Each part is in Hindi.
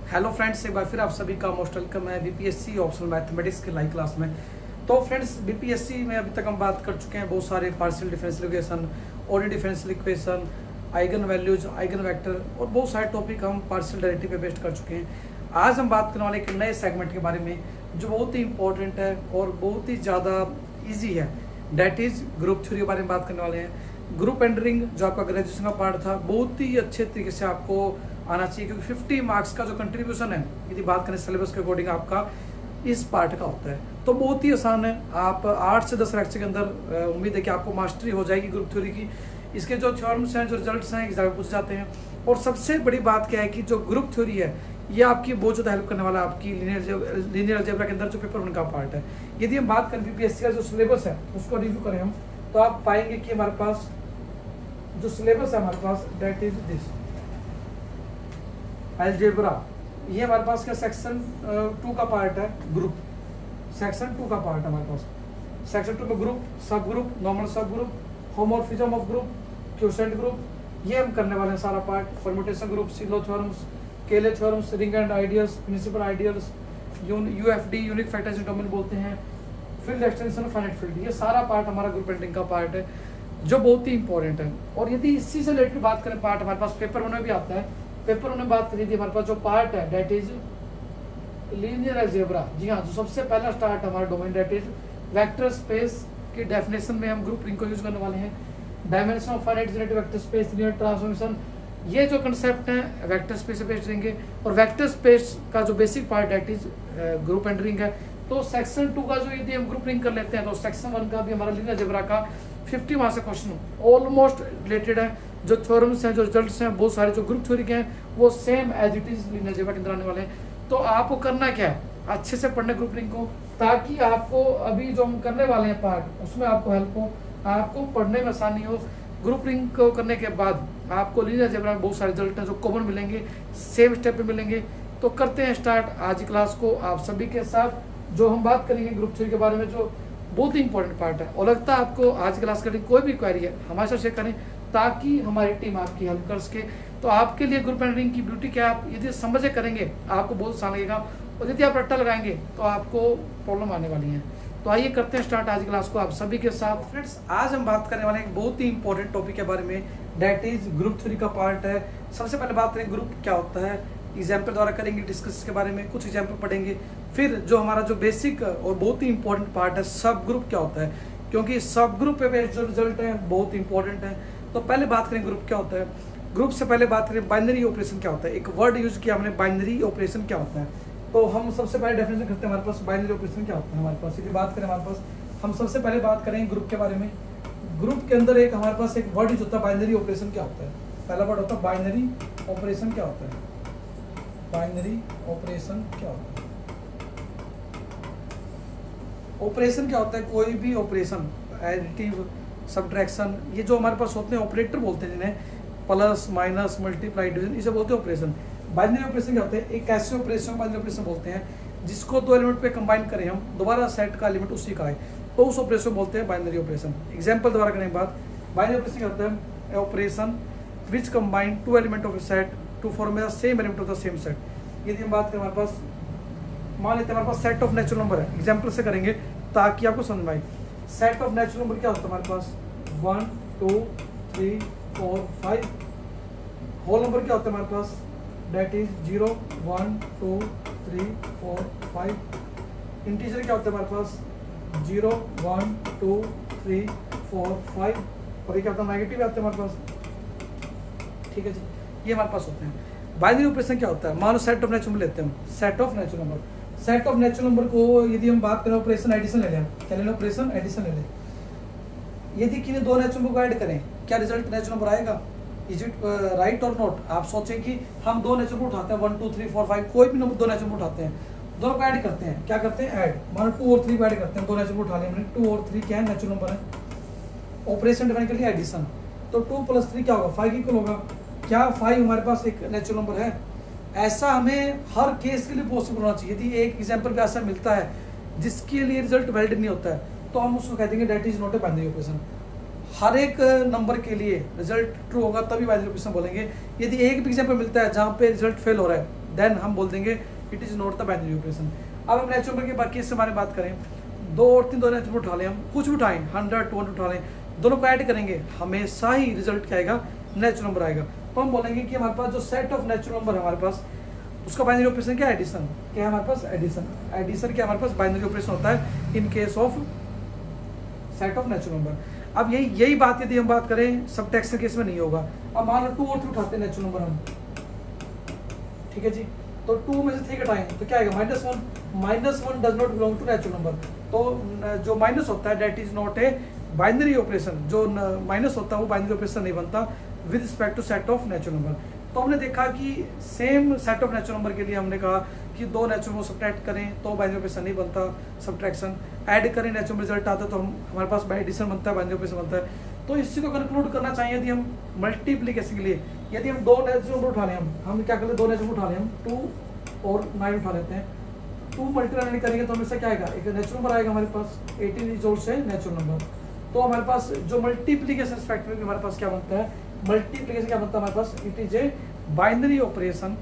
हेलो फ्रेंड्स, एक बार फिर आप सभी का मोस्ट वेलकम है बीपीएससी ऑप्शनल मैथमेटिक्स के लाइव क्लास में। तो फ्रेंड्स, बीपीएससी में अभी तक हम बात कर चुके हैं बहुत सारे partial differential equation, ordinary differential equation, eigen values, eigen vector और बहुत सारे टॉपिक हम पार्शियल डेरिवेटिव पे बेस्ड कर चुके हैं। आज हम बात करने वाले एक नए सेगमेंट के बारे में जो बहुत ही इंपॉर्टेंट है और बहुत ही ज़्यादा ईजी है, डैट इज ग्रुप थ्योरी के बारे में बात करने वाले हैं। ग्रुप एंडरिंग जो आपका ग्रेजुएशन का पार्ट था, बहुत ही अच्छे तरीके से आपको आना चाहिए, क्योंकि 50 मार्क्स का जो कंट्रीब्यूशन है, यदि बात करें सिलेबस के अकॉर्डिंग, आपका इस पार्ट का होता है। तो बहुत ही आसान है, आप 8 से 10 लेक्चर के अंदर उम्मीद है कि आपको मास्टरी हो जाएगी ग्रुप थ्योरी की। इसके जो थ्योरम्स हैं, जो रिजल्ट्स हैं, एग्जाम में पूछ जाते हैं। और सबसे बड़ी बात क्या है कि जो ग्रुप थ्योरी है, ये आपकी बहुत ज़्यादा हेल्प करने वाला है आपकी लीनियर अलजेब्रा के अंदर जो पेपर 1 का पार्ट है। यदि हम बात करें बीपीएससी का जो सिलेबस है उसको रिव्यू करें हम, तो आप पाएंगे कि हमारे पास जो सिलेबस है हमारे पास, दैट इज दिस अलजेब्रा। ये हमारे पास क्या सेक्शन 2 का पार्ट है, ग्रुप। सेक्शन 2 का पार्ट है हमारे पास। सेक्शन 2 में group, subgroup, normal subgroup, homomorphism of group, quotient group, ये हम करने वाले हैं सारा part. Permutation group, Sylow theorems, Cayley theorems, ring and ideals, principal ideals, UFD, unique factorization domain बोलते हैं, फील्ड एक्सटेंशन, फाइनाइट फील्ड, ये सारा पार्ट हमारा ग्रुप एंडरिंग का पार्ट है जो बहुत ही इंपॉर्टेंट है। और यदि इसी से रिलेटेड बात करें, पार्ट हमारे पास पेपर 1 में भी आता है। पेपर 1 में बात करी थी, हमारे पास जो पार्ट है दैट इज लीनियर अलजेब्रा। जी हाँ, जो सबसे पहला स्टार्ट हमारा domain that is vector space की डेफिनेशन में हम ग्रुप रिंग को यूज करने वाले हैं। Dimension of finite generative vector space, linear transformation, ये जो कंसेप्ट है वेक्टर स्पेस से बेस्ड रहेंगे। और वेक्टर स्पेस का जो basic part that is group and ring है। तो सेक्शन 2 का जो यदि हम ग्रुप रिंग कर लेते हैं, तो सेक्शन 1 का भी हमारा लीनियर अलजेब्रा का 50 मार्क्स का क्वेश्चन ऑलमोस्ट रिलेटेड है। जो थ्योरम्स हैं, जो रिजल्ट्स हैं, बहुत सारे जो ग्रुप थ्योरी के हैं, वो same as it is linear algebra के अंदर आने वाले हैं। तो आपको करना क्या है, अच्छे से पढ़ने ग्रुप रिंग को, ताकि आपको अभी जो हम करने वाले हैं पार्ट, उसमें आपको हेल्प हो, आपको पढ़ने में आसानी हो। ग्रुप रिंग को करने के बाद आपको लीनियर अलजेब्रा में बहुत सारे रिजल्ट हैं जो कॉमन मिलेंगे, सेम स्टेप पे मिलेंगे। तो करते हैं स्टार्ट आज की क्लास को आप सभी के साथ। जो हम बात करेंगे ग्रुप थ्योरी के बारे में, जो बहुत ही इंपॉर्टेंट पार्ट है, और लगता है आपको आज की क्लास करने कोई भी क्वेरी है हमारे साथ शेयर करें, ताकि हमारी टीम आपकी हेल्प कर सके। तो आपके लिए ग्रुप एंडरिंग की ब्यूटी क्या है, आप यदि समझे करेंगे आपको बहुत आसान लगेगा, और यदि आप रट्टा लगाएंगे तो आपको प्रॉब्लम आने वाली है। तो आइए करते हैं स्टार्ट आज की क्लास को आप सभी के साथ। फ्रेंड्स, आज हम बात करने वाले हैं एक बहुत ही इंपॉर्टेंट टॉपिक के बारे में, दैट इज ग्रुप थ्योरी का पार्ट है। सबसे पहले बात करें ग्रुप क्या होता है, एग्जाम्पल द्वारा करेंगे डिस्कस के बारे में, कुछ एग्जाम्पल पढ़ेंगे। फिर जो हमारा जो बेसिक और बहुत ही इंपॉर्टेंट पार्ट है, सब ग्रुप क्या होता है, क्योंकि सब ग्रुप पे बेस्ड जो रिजल्ट है बहुत इंपॉर्टेंट है। तो पहले बात करें ग्रुप क्या होता है। ग्रुप से पहले बात करें बाइनरी ऑपरेशन क्या होता है। एक वर्ड यूज किया हमने, बाइनरी ऑपरेशन क्या होता है। तो हम सबसे पहले डेफिनेशन करते हैं हमारे पास बाइनरी ऑपरेशन क्या होता है। हमारे पास यदि बात करें, हमारे पास हम सबसे पहले बात करेंगे ग्रुप के बारे में। ग्रुप के अंदर एक हमारे पास एक वर्ड यूज होता है, बाइनरी ऑपरेशन क्या होता है। पहला वर्ड होता है बाइनरी ऑपरेशन क्या होता है। बाइनरी ऑपरेशन क्या होता है। ऑपरेशन क्या होता है, कोई भी ऑपरेशन, एडिटिव, सब्ट्रैक्शन, ये जो हमारे पास होते हैं ऑपरेटर बोलते हैं जिन्हें, प्लस, माइनस, मल्टीप्लाई, डिवीजन, इसे बोलते हैं ऑपरेशन। बाइनरी ऑपरेशन क्या होते हैं, एक ऐसे ऑपरेशन को बाइनरी ऑपरेशन बोलते हैं जिसको दो एलिमेंट पे कंबाइन करें हम, दोबारा सेट का एलिमेंट उसी का है, तो उस ऑपरेशन बोलते हैं बाइनरी ऑपरेशन। एग्जाम्पल द्वारा करें बात, बाइनरी ऑपरेशन क्या होता है, operation which combine two element of a set to form the same element of the same set. यदि हम बात करें, हमारे पास मान लेते हैं हमारे पास सेट ऑफ नेचुरल नंबर है, एग्जाम्पल से करेंगे ताकि आपको समझ में आए। सेट ऑफ नेचुरल नंबर क्या होता है हमारे पास, 1 2 3 4 5। होल नंबर क्या होता है हमारे पास, दैट इज 0 1 2 3 4 5। इंटीजर क्या होता है हमारे पास, 0 1 2 3 4 5। और ये क्या होता है, नेगेटिव आते हैं हमारे पास। ठीक है जी, ये हमारे पास होते हैं। बाइनरी ऑपरेशन क्या होता है, मानो सेट ऑफ नेचुरल नंबर लेते हैं हम, set of natural number. Set of natural number को यदि हम बात करें, ऑपरेशन एडिशन ले लें, क्या ले लें, ऑपरेशन एडिशन ले लें। यदि किन्हीं दो नेचुरल नंबर को ऐड करें, क्या रिजल्ट नेचुरल नंबर आएगा, इज इट राइट और नॉट। आप सोचें कि हम दो नेचुरल नंबर उठाते हैं, 1 2 3 4 5, कोई भी नंबर दो नेचुरल नंबर उठाते हैं, दोनों को ऐड करते हैं, क्या करते हैं, ऐड। मानो 2 और 3 को ऐड करते हैं, दो नेचुरल नंबर उठा लिया हमने, 2 और 3 क्या है, नेचुरल नंबर है। ऑपरेशन डिफाइन कर लिया एडिशन, तो 2 + 3 क्या होगा, 5 इक्वल होगा। क्या 5 हमारे पास एक नेचुरल नंबर है। ऐसा हमें हर केस के लिए पॉसिबल होना चाहिए। यदि एक एग्जांपल पे ऐसा मिलता है जिसके लिए रिजल्ट वैलिड नहीं होता है, तो हम उसको कह देंगे that is not a binary operation. हर एक नंबर के लिए रिजल्ट ट्रू होगा तभी बाइनरी ऑपरेशन बोलेंगे। यदि एक भी एग्जांपल मिलता है जहाँ पे रिजल्ट फेल हो रहा है, देन हम बोल देंगे it is not the binary operation. अब हम नेचुरल नंबर के बाकी इससे बारे में बात करें, 2 और 3 दोनों नेचुरल उठा लें, हम कुछ भी उठाएं 100 200 उठा लें, दोनों को ऐड करेंगे हमेशा ही रिजल्ट क्या आएगा, नेचुरल नंबर आएगा। तो हम बोलेंगे कि हमारे पास जो सेट ऑफ नेचुरल नंबर है हमारे पास, उसका बाइनरी ऑपरेशन क्या है, एडिशन। क्या है हमारे पास, एडिशन। एडिशन क्या हमारे पास बाइनरी ऑपरेशन होता है in case of set of natural number. अब यही बात यदि हम बात करें सबट्रैक्शन केस में नहीं होगा। अब मान लो 2 और 3 उठाते हैं नेचुरल नंबर हम, ठीक है जी, तो 2 में से 3 घटाएं तो क्या आएगा, -1। -1 does not belong to natural number. तो जो माइनस होता है that is not a binary operation, जो माइनस होता है वो बाइनरी ऑपरेशन नहीं बनता with respect to set of natural number. तो हमने देखा कि same set of natural number के लिए हमने कहा कि 2 नेचुरल नंबर सब्ट्रैक्ट करें तो बाइनरी ऑपरेशन नहीं बनता सब्ट्रैक्शन, ऐड करें नेचुरल रिजल्ट आता है तो हमारे पास बाय एडिशन बनता है, बाइनरी ऑपरेशन बनता है। तो इसी को कंक्लूड करना चाहिए यदि हम मल्टीप्लिकेशन के लिए, यदि हम 2 नेचुरल नंबर उठा लें, हम क्या कर ले, 2 नेचुरल उठा लें, हम 2 और 9 उठा लेते हैं। 2 मल्टीप्लाई करेंगे तो हमेशा क्या आएगा, एक नेचुरल नंबर आएगा हमारे पास, 18 इज ऑल्सो नेचुरल नंबर। तो हमारे पास जो मल्टीप्लिकेशन फैक्टर में हमारे पास क्या बनता है, मल्टीप्लिकेशन क्या बनता है हमारे पास, it is a binary operation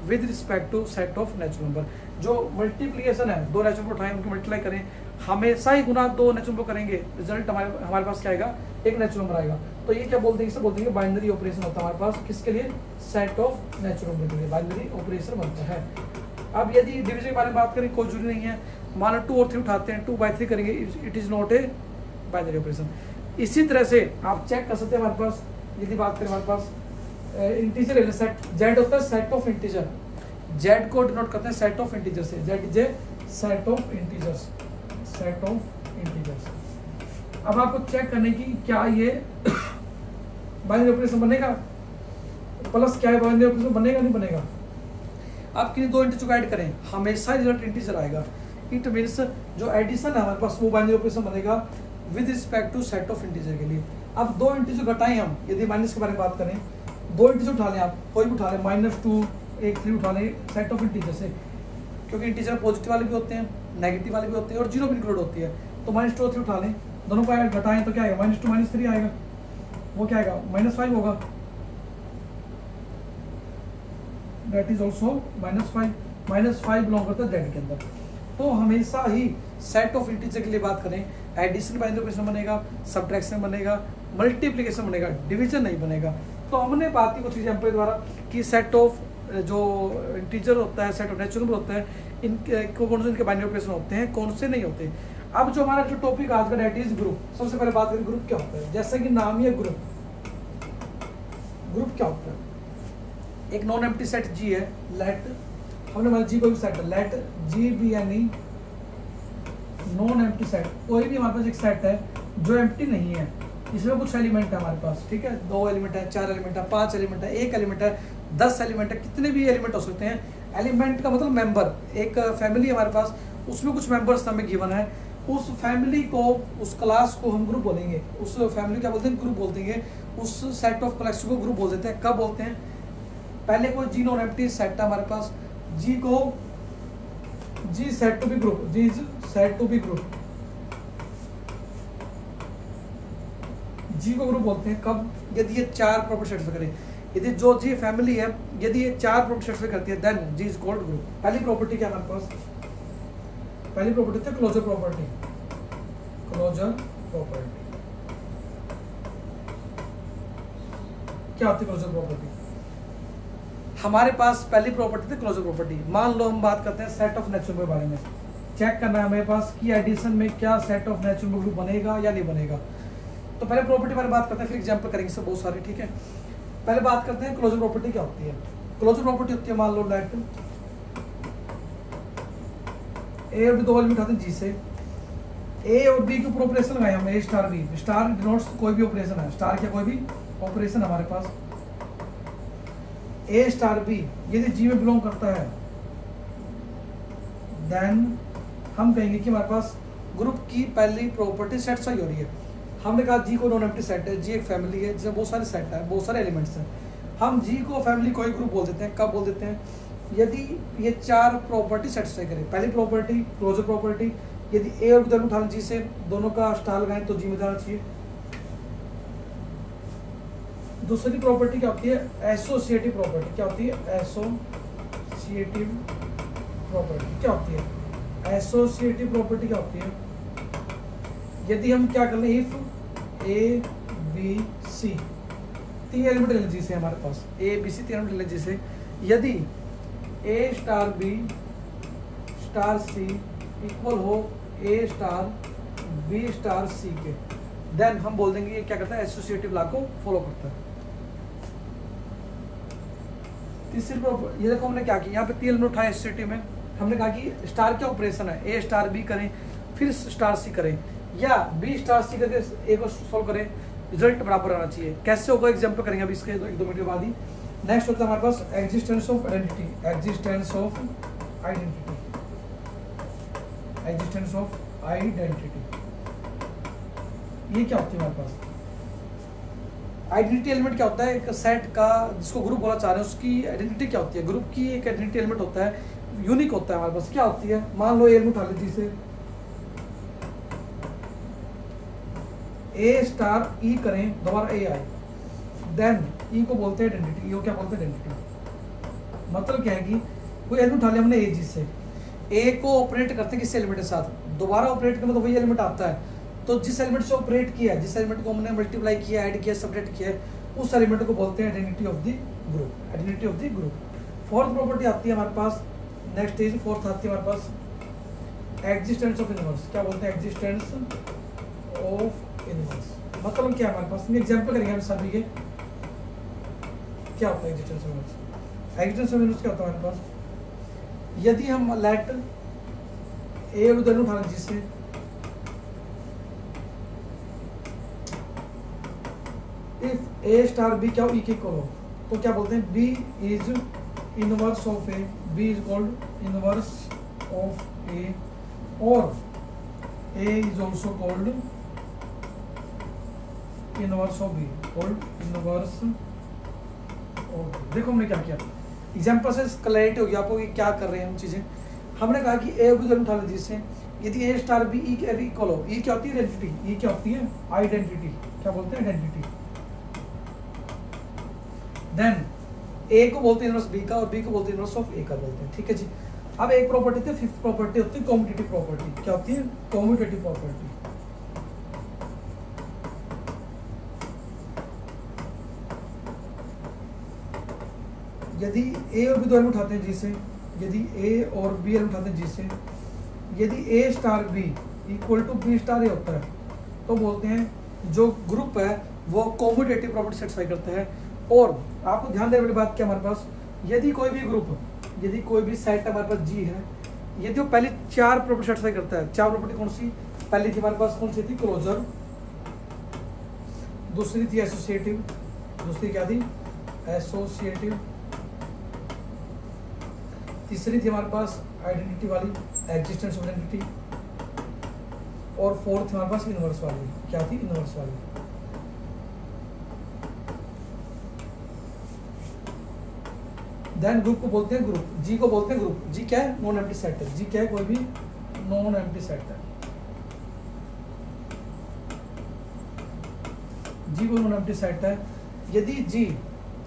with respect to set of natural number. जो मल्टीप्लिकेशन है, 2 नेचुरल नंबर उठाएं उनको मल्टीप्लाई करें, हमेशा ही गुना 2 नेचुरल नंबर करेंगे, रिजल्ट हमारे पास क्या आएगा, एक नेचुरल नंबर आएगा। तो ये क्या बोलते हैं, इसे बोलते हैं बाइनरी ऑपरेशन होता है हमारे पास, किसके लिए, सेट ऑफ नेचुरल नंबर के लिए बाइनरी ऑपरेशन बनता है। अब यदि डिवीजन के बारे में बात करें कोई जरूरी नहीं है, मान लो 2 और 3 उठाते हैं, 2/3 करेंगे, it is not a binary operation. इसी तरह से आप चेक कर सकते हैं हमारे पास, यदि बात करें हमारे पास इंटीजर सेट, जेड होता है सेट ऑफ इंटीजर, जेड को डिनोट करते हैं सेट ऑफ इंटीजर से, Z is a set of integers, set of integers. अब आपको चेक करने की क्या ये बाइनरी ऑपरेशन बनेगा, प्लस क्या है बाइनरी ऑपरेशन बनेगा नहीं बनेगा। आप किन्हीं 2 इंटीजर को ऐड करें हमेशा रिजल्ट इंटीजर आएगा। इट मीन्स जो एडिशन है हमारे पास वो बाइनरी ऑपरेशन बनेगा with respect to set of integer के लिए। अब 2 इंटीजर घटाएं हम, यदि माइनस के बारे में बात करें, 2 इंटीजर उठा लें, आप कोई भी उठा लें, -2 एक 3 उठा लें सेट ऑफ इंटीजर से, क्योंकि इंटीजर पॉजिटिव वाले भी होते हैं, नेगेटिव वाले भी होते हैं और 0 भी इंक्लूड होती है। तो -2 और 3 उठा लें, दोनों को घटाएं तो क्या आएगा, -2 -3 आएगा, वो क्या आएगा, -5 होगा, दैट इज ऑल्सो -5, -5 बिलोंग करता है जेड के अंदर। तो हमेशा ही सेट ऑफ इंटीजर के लिए बात करें, एडिशन बाइनरी ऑपरेशन बनेगा, सब्ट्रैक्शन बनेगा, मल्टीप्लिकेशन बनेगा, डिवीजन नहीं बनेगा। तो हमने बात की कुछ एग्जाम्पल द्वारा कि सेट ऑफ जो इंटीजर होता है, सेट ऑफ नेचुरल नंबर होता है, कौन से इनके बाइनरी ऑपरेशन होते हैं, कौन से नहीं होते। अब जो हमारा जो टॉपिक आज का दैट इज ग्रुप। सबसे पहले बात करें ग्रुप क्या होता है। जैसा कि नाम ही है ग्रुप, ग्रुप क्या होता है, एक नॉन एम्प्टी सेट जी है, लेट, हमने मान जी कोई भी सेट है, let G be any non empty set, कोई भी हमारे पास एक सेट है जो एम्प्टी नहीं है, इसमें कुछ एलिमेंट है हमारे पास, ठीक है, 2 एलिमेंट है, 4 एलिमेंट है, 5 एलिमेंट है, 1 एलिमेंट है, 10 एलिमेंट है, कितने भी एलिमेंट हो सकते हैं। एलिमेंट का मतलब मेंबर, एक फैमिली हमारे पास, उसमें कुछ मेंबर्स हमें गिवन है, उस फैमिली को, उस क्लास को हम ग्रुप बोलेंगे, उस फैमिली क्या बोलते हैं, ग्रुप बोलते हैं, उस सेट ऑफ क्लास को ग्रुप बोल देते हैं। कब बोलते हैं, पहले कोई जी नॉन एम्प्टी सेट है हमारे पास, जी को G set to be group, G is set to be group, G को ग्रुप बोलते हैं। कब, यदि ये 4 प्रॉपर्टी सेटिस्फाई करे, यदि जो जी फैमिली है यदि ये 4 प्रॉपर्टी सेटिस्फाई करती है then G is called group. पहली प्रॉपर्टी क्या हमारे पास, पहली प्रॉपर्टी थी क्लोजर प्रॉपर्टी, क्लोजर प्रॉपर्टी क्या होती है, क्लोजर प्रॉपर्टी हमारे पास पहली प्रॉपर्टी थी क्लोजर प्रॉपर्टी। मान लो हम बात करते हैं सेट ऑफ नेचुरल नंबर के बारे में, चेक करना है हमारे पास कि एडिशन में क्या set of natural number group बनेगा या नहीं बनेगा। तो पहले प्रॉपर्टी बारे में बात करते हैं, फिर एग्जांपल करेंगे सब बहुत सारे, ठीक है। पहले बात करते हैं क्लोजर प्रॉपर्टी क्या होती है। क्लोजर प्रॉपर्टी होती है, मान लो लेट ए और बी 2 एलिमेंट आते हैं जी से, ए और बी के ऊपर ऑपरेशन लगाए हम, ए स्टार बी, स्टार डिनोट्स कोई भी ऑपरेशन है, स्टार क्या कोई भी ऑपरेशन हमारे पास, ए स्टार बी यदि जी में बिलोंग करता है देन हम कहेंगे कि हमारे पास ग्रुप की पहली प्रॉपर्टी सेटिस्फाई हो रही है। हमने कहा जी को नॉन एम्प्टी सेट है, जी एक फैमिली है जिसमें बहुत सारे सेट है, बहुत सारे एलिमेंट्स हैं, हम जी को फैमिली को एक ग्रुप बोल देते हैं। कब बोल देते हैं, यदि ये 4 प्रॉपर्टी सेटिस्फाई करें। पहली प्रॉपर्टी क्लोजर प्रॉपर्टी, यदि ए और बी दोनों उठाना जी से, दोनों का स्टार लगाएं तो जी में जाना चाहिए। दूसरी प्रॉपर्टी क्या होती है, एसोसिएटिव प्रॉपर्टी, क्या होती है, एसोसिएटिव एसोसिएटिव प्रॉपर्टी क्या होती है? एसोसिएटिव प्रॉपर्टी क्या होती है? यदि हम क्या कर लें, इफ ए बी सी तीन एलिमेंट ले लीजिए से हमारे पास, ए बी सी तीन एलिमेंट ले लीजिए से, यदि A star B star c equal हो ए स्टार बी स्टार सी के, देन हम बोल देंगे ये क्या करता है, एसोसिएटिव लॉ को फॉलो करता है। तीसरी ये देखो हमने क्या किया, यहाँ पे तीन एलिमेंट उठाए एसोसिएटिव में, हमने कहा कि स्टार क्या ऑपरेशन है, ए स्टार बी करें फिर स्टार सी करें, या बी स्टार सी करके ए को सोल्व करें, रिजल्ट बराबर आना चाहिए। कैसे होगा एग्जाम्पल करेंगे अभी इसके 1-2 मिनट के बाद ही। नेक्स्ट होता है हमारे पास existence of identity, existence of identity, existence of identity. ये क्या होती है हमारे पास? आइडेंटिटी एलिमेंट क्या होता है? एक सेट का जिसको ग्रुप बोला चाह रहे हैं उसकी आइडेंटिटी क्या होती है? ग्रुप की एक आइडेंटिटी एलिमेंट होता है, यूनिक होता है हमारे पास। क्या होती है? मान लो एलिमेंट उठा लीजिए इसे, ए स्टार ई करें, दोबारा ए आई, देन ई को बोलते हैं आइडेंटिटी। ई को क्या बोलते हैं? आइडेंटिटी। मतलब क्या है कि कोई एलिमेंट उठा लिया हमने ए जी से, ए को ऑपरेट करते हैं किसी एलिमेंट के साथ, दोबारा ऑपरेट करना तो वही एलिमेंट आता है। तो जिस एलिमेंट से ऑपरेट किया है, जिस एलिमेंट को हमने मल्टीप्लाई किया, ऐड किया, सबट्रैक्ट किया, उस एलिमेंट को बोलते हैं identity of the group, identity of the group. Fourth property आती है हमारे पास, नेक्स्ट इज फोर्थ आती है हमारे पास एग्जिस्टेंस ऑफ इनवर्स। क्या बोलते हैं? Existence of inverse. मतलब क्या है हमारे पास? एग्जांपल करेंगे हम सभी के। क्या होता है existence of inverse? Existence of inverse क्या होता है हमारे पास? यदि हम लेट ए उधर उठा लें जिससे, इफ ए स्टार बी क्या हो, ई के इक्वल हो, तो क्या बोलते हैं? B is inverse of A, B is called inverse of A, और A is also called inverse of B, called inverse of. देखो हमने क्या किया, एग्जाम्पल से क्लैरिटी हो गया आपको कि क्या कर रहे हैं हम चीजें। हमने कहा कि ए को उठा लीजिए जिससे, यदि ए स्टार बी ई के इक्वल हो, ई क्या होती है? आइडेंटिटी। ई क्या होती है? आइडेंटिटी। क्या बोलते हैं? आइडेंटिटी। देन ए को बोलते हैं इनवर्स बी का, और बी को बोलते हैं इनवर्स ऑफ ए का बोलते हैं। ठीक है जी। अब एक प्रॉपर्टी थी, फिफ्थ प्रॉपर्टी होती है कॉम्यूटेटिव प्रॉपर्टी। क्या होती है? Commutative property. यदि ए और बी दो एलिमेंट उठाते हैं जिससे, यदि ए और बी एलिमेंट उठाते हैं जिससे, यदि A star B equal to B star A होता है, तो बोलते हैं जो ग्रुप है वो कॉम्यूटेटिव प्रॉपर्टी सेटिस्फाई करता है। और आपको ध्यान देने वाली बात क्या हमारे पास, यदि कोई भी ग्रुप, यदि कोई भी सेट हमारे पास जी है, यदि वो पहले 4 प्रॉपर्टी सेटिस्फाई करता है। 4 प्रॉपर्टी कौन सी? पहली थी हमारे पास कौन सी थी? क्लोजर। दूसरी थी एसोसिएटिव। दूसरी क्या थी? एसोसिएटिव। तीसरी थी हमारे पास आइडेंटिटी वाली, एग्जिस्टेंस ऑफ आइडेंटिटी। और फोर्थ हमारे पास इनवर्स वाली। क्या थी? इनवर्स वाली। देन ग्रुप को बोलते हैं ग्रुप, जी को बोलते हैं ग्रुप। जी क्या है? नॉन एम्प्टी सेट है। जी क्या है? कोई भी नॉन एम्प्टी सेट है। जी को नॉन एम्प्टी सेट है। यदि जी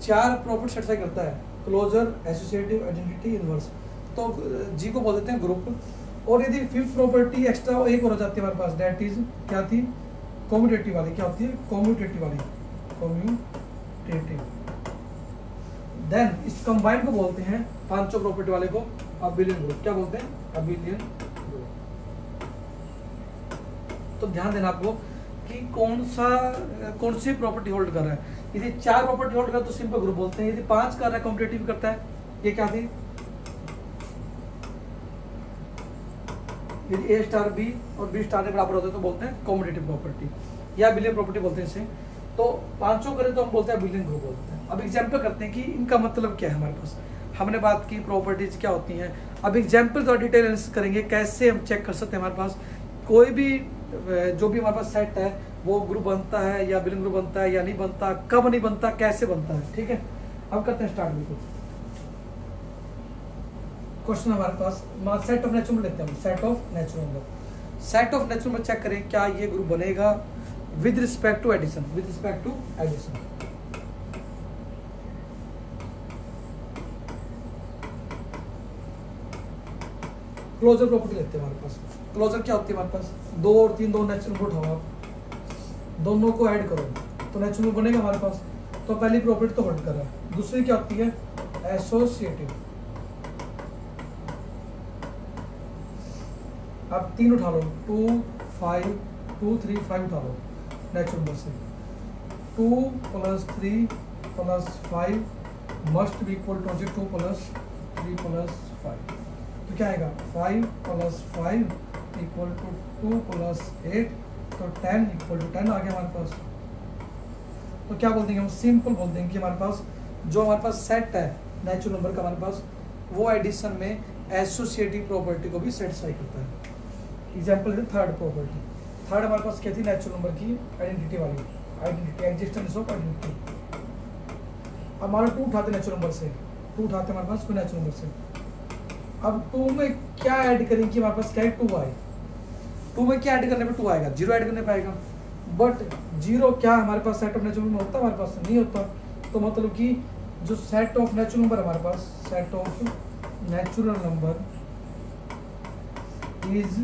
4 प्रॉपर्टी सेटिस्फाई करता है, क्लोजर, एसोसिएटिव, आइडेंटिटी, इनवर्स, तो जी को बोल देते हैं ग्रुप। और यदि फिफ्थ प्रॉपर्टी एक्स्ट्रा एक और हो जाती है हमारे पास, दैट इज क्या थी? कॉम्यूटेटिव वाली। क्या होती है? कॉम्यूटेटिव वाली, कॉम्यूटेटिव। देन इस कंबाइन को बोलते हैं, पांचों प्रॉपर्टी वाले को, अबिलियन ग्रुप। क्या बोलते हैं? Abelian group. तो ध्यान देना आपको कि कौन सी प्रॉपर्टी होल्ड कर रहा है। यदि 4 प्रॉपर्टी होल्ड कर तो सिंपल ग्रुप बोलते हैं, यदि 5 कर रहा है कॉम्पिटेटिव करता है। ये क्या थी? यदि ए स्टार बी और बी स्टार के बराबर होते हैं तो बोलते हैं कॉम्पिटेटिव प्रॉपर्टी या बिलियन प्रॉपर्टी बोलते हैं इसे। तो 500 करें तो हम बोलते हैं बिलियन ग्रुप बोलते हैं। अब एग्जाम्पल करते हैं कि इनका मतलब क्या है हमारे पास। हमने बात की प्रॉपर्टीज क्या होती हैं, अब एग्जाम्पल थोड़ा डिटेल एनालिसिस करेंगे कैसे हम चेक कर सकते हैं हमारे पास कोई भी जो भी हमारे पास सेट है वो ग्रुप बनता है या बिलियन ग्रुप बनता है या नहीं बनता, कब नहीं बनता, कैसे बनता है। ठीक है, अब करते हैं स्टार्ट। बिल्कुल क्वेश्चन हमारे पास सेट ऑफ नेचुरल लेते हैं, set of natural. Set of natural check करें क्या ये ग्रुप बनेगा with respect to addition, with respect to addition. Closure property लेते हैं हमारे पास। क्लोजर क्या होती है हमारे पास, 2 और 3 दो नेचुरल नंबर उठाओ आप, दोनों को ऐड करो तो नेचुरल नंबर बनेगा हमारे पास। तो पहली प्रॉपर्टी तो होल्ड कर रहा है। दूसरी क्या होती है, एसोसिएटिव। अब 3 उठा लो, 2 5 2 3 5 उठा लो नेचुरल नंबर से। 2 + 3 + 5 मस्ट बी इक्वल टू 2 + 3 + 5। तो क्या आएगा, 5 + 5 = 2 + 8, तो 10 = 10 आ गया हमारे पास। तो क्या बोल देंगे हम, सिंपल बोल देंगे कि हमारे पास जो हमारे पास सेट है नेचुरल नंबर का हमारे पास, वो एडिशन में एसोसिएटिव प्रॉपर्टी को भी सेटिस्फाई करता है। एग्जांपल है थर्ड प्रॉपर्टी। थर्ड हमारे पास क्या थी, नेचुरल नंबर की आइडेंटिटी वाली, आइडेंटिटी एग्जिस्टेंस ऑफ आइडेंटिटी। अब हमारे 2 उठाते नेचुरल नंबर से, 2 उठाते हमारे पास कोई नेचुरल नंबर से। अब 2 में क्या ऐड करेंगे कि हमारे पास क्या है, 2 आए। 2 में क्या ऐड करने पे 2 आएगा, 0 ऐड करने पाएगा। बट 0 क्या हमारे पास सेट ऑफ नेचुरल नंबर होता है, हमारे पास नहीं होता। तो मतलब कि जो सेट ऑफ नेचुरल नंबर हमारे पास, set of natural number is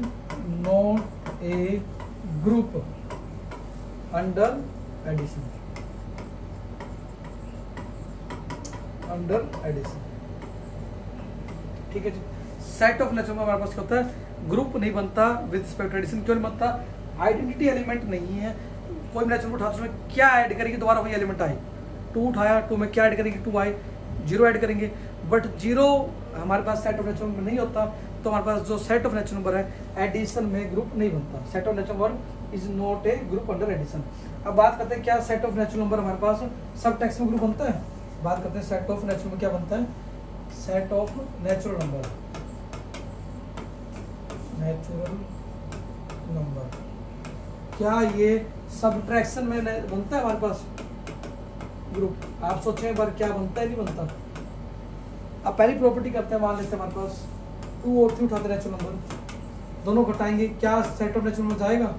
not a group under addition, under addition. ठीक है जी। सेट ऑफ नेचुरल नंबर हमारे पास क्या होता है, ग्रुप नहीं बनता विद रिस्पेक्ट टू एडिशन। क्यों नहीं बनता, आइडेंटिटी एलिमेंट नहीं है। कोई भी नेचुरल नंबर उठाते उसमें क्या ऐड करेंगे, दोबारा वही एलिमेंट आए। 2 उठाया, 2 में क्या ऐड करेंगे, 2 आए, 0 ऐड करेंगे। बट 0 हमारे पास सेट ऑफ नेचुरल नंबर नहीं होता। तो हमारे पास जो सेट ऑफ नेचुरल नंबर है एडिशन में ग्रुप नहीं बनता। Set of natural number is not a group under addition. अब बात करते हैं क्या सेट ऑफ नेचुरल नंबर हमारे पास सब टेक्स्ट में ग्रुप बनता है। बात करते हैं सेट ऑफ नेचुरल नंबर क्या बनता है, set of natural number, natural number क्या ये सब्ट्रैक्शन में बनता है हमारे पास ग्रुप। आप सोचें एक बार, क्या बनता है, नहीं बनता। अब पहली प्रॉपर्टी करते हैं, मान लेते हैं हमारे पास 2 और 3 उठाते हैं नेचुरल नंबर, दोनों घटाएंगे, क्या सेट ऑफ नेचुरल नंबर जाएगा,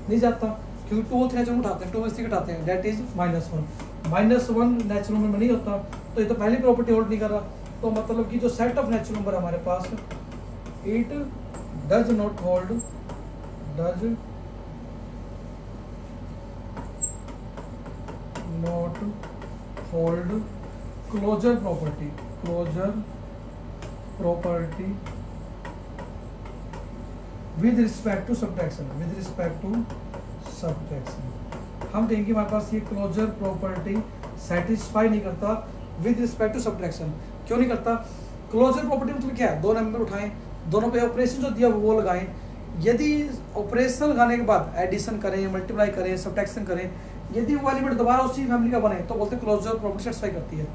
नहीं जाता, क्योंकि 2 और 3 नेचुरल नंबर उठाते हैं, 2 में 3 घटाते हैं, दैट इज -1 नेचुरल नंबर में नहीं होता। तो ये तो पहली प्रॉपर्टी होल्ड नहीं कर रहा। तो मतलब कि जो सेट ऑफ नेचुरल नंबर हमारे पास, it does not hold, does not hold closure property, closure property with respect to subtraction, with respect to subtraction. हम कहेंगे हमारे पास ये क्लोजर प्रॉपर्टी सेटिस्फाई नहीं करता विद रिस्पेक्ट टू सब्ट्रैक्शन। क्यों नहीं करता, क्लोजर प्रॉपर्टी मतलब क्या है, 2 नंबर उठाएं, दोनों पे ऑपरेशन जो दिया वो लगाएं। यदि ऑपरेशन लगाने के बाद एडिशन करें, मल्टीप्लाई करें, सब्ट्रैक्शन करें, यदि वो एलिमेंट दोबारा उसी फैमिली का बने तो बोलते हैं क्लोजर प्रॉपर्टी सेटिस्फाई करती है।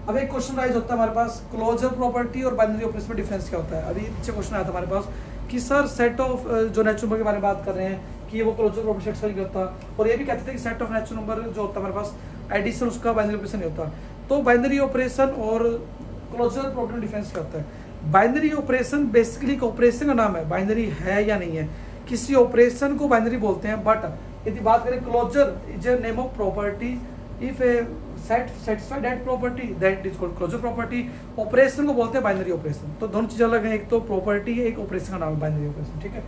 अब एक क्वेश्चन राइज होता है हमारे पास, क्लोजर प्रॉपर्टी और बाइनरी ऑपरेशन में डिफरेंस क्या होता है। अभी पीछे क्वेश्चन आया था हमारे पास कि सर सेट ऑफ जो नेचुरल नंबर के बारे में बात कर रहे हैं कि वो क्लोजर प्रॉपर्टी सेटिस्फाई करता, और ये भी कहते थे कि सेट ऑफ नेचुरल नंबर जो होता है हमारे पास एडिशन, उसका बाइनरी ऑपरेशन नहीं होता। तो बाइनरी ऑपरेशन और क्लोजर प्रॉपर्टी में डिफरेंस क्या होता है। बाइनरी ऑपरेशन बेसिकली एक ऑपरेशन का नाम है, बाइनरी है या नहीं है, किसी ऑपरेशन को बाइनरी बोलते हैं। बट यदि बात करें closure is a name of property, if a set satisfied that property that is called closure property. Operation को बोलते हैं बाइनरी ऑपरेशन। तो दोनों चीजें अलग हैं, एक तो प्रॉपर्टी है, एक ऑपरेशन का नाम है बाइनरी ऑपरेशन। ठीक है।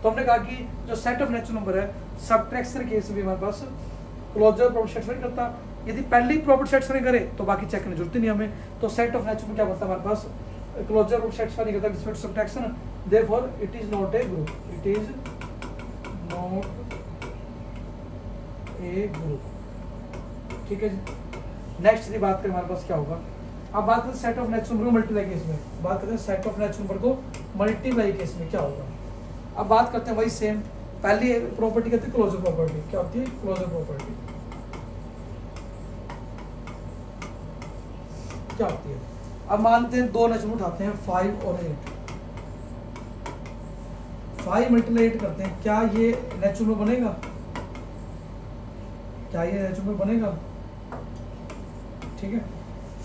तो हमने कहा कि जो सेट ऑफ नेचुरल नंबर है सब्ट्रैक्शन केस में हमारे पास क्लोजर प्रॉपर्टी सेटिस्फाई करता। यदि पहली प्रॉपर्टी सेटिस्फाई करे तो बाकी चेक करने की जरूरत ही नहीं हमें। तो सेट ऑफ नेचुरल क्या बनता है हमारे पास, क्लोजर प्रॉपर्टी सेटिस्फाई नहीं करता with respect to subtraction, therefore it is not a group, it is not a group. ठीक है जी। नेक्स्ट की बात करें हमारे पास क्या होगा, अब बात करें सेट ऑफ नेचुरल नंबर को मल्टीप्लाई केस में, बात करते हैं सेट ऑफ नेचुरल नंबर को मल्टीप्लाई केस में क्या होगा। अब बात करते हैं वही सेम, पहली प्रॉपर्टी कहते हैं क्लोजर प्रॉपर्टी। क्या होती है क्लोजर प्रॉपर्टी, क्या होती है। अब मानते हैं 2 नेचुरल उठाते हैं 5 और 8, 5 मल्टीप्लाई 8 करते हैं, क्या ये नेचुरल बनेगा, क्या ये नेचुरल बनेगा। ठीक है।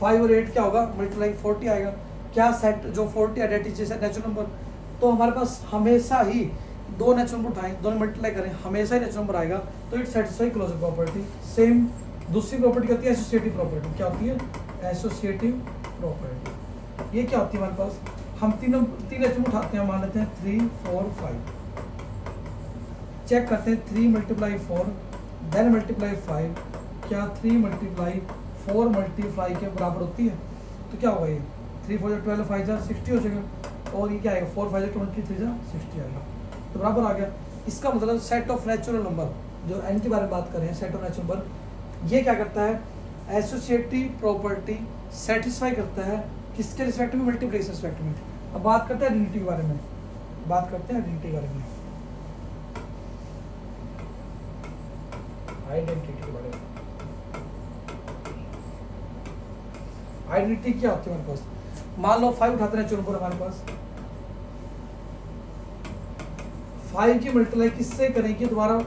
5 और 8 क्या होगा, मल्टीप्लाई 40 आएगा। क्या सेट जो 40 है दैट इज नेचुरल नंबर। तो हमारे पास हमेशा ही 2 नेचुरल नंबर उठाएं, दोनों मल्टीप्लाई करें, हमेशा ही नेचुरल नंबर आएगा। तो it satisfy closure property. Same दूसरी प्रॉपर्टी कहती है एसोसिएटिव प्रॉपर्टी। क्या होती है एसोसिएटिव प्रॉपर्टी। ये क्या होती है हमारे पास, हम तीन एचएम उठाते हैं, मान लेते हैं 3 4 5, चेक करते हैं 3 × 4 देन × 5, क्या 3 × 4 मल्टीप्लाई के बराबर होती है? तो क्या होगा ये 3 4 12 5 60 हो जाएगा, और ये क्या आएगा 4 5 20 3 60 आएगा, तो बराबर आ गया। इसका मतलब सेट ऑफ नेचुरल नंबर, जो एन के बारे में बात कर रहे हैं, सेट ऑफ नेचुरल नंबर, ये क्या करता है? एसोसिएटिव प्रॉपर्टी सेटिस्फाई करता है किसके रिस्पेक्ट में? मल्टीप्लिकेशन रिस्पेक्ट में। अब बात करते हैं आइडेंटिटी के बारे में, बात करते हैं आइडेंटिटी के बारे में, आइडेंटिटी के बारे में। आइडेंटिटी क्या होती है हमारे पास? मान लो 5 उठाते हैं नंबर हमारे पास, 5 की मल्टीप्लाई किससे करेंगे? दोबारा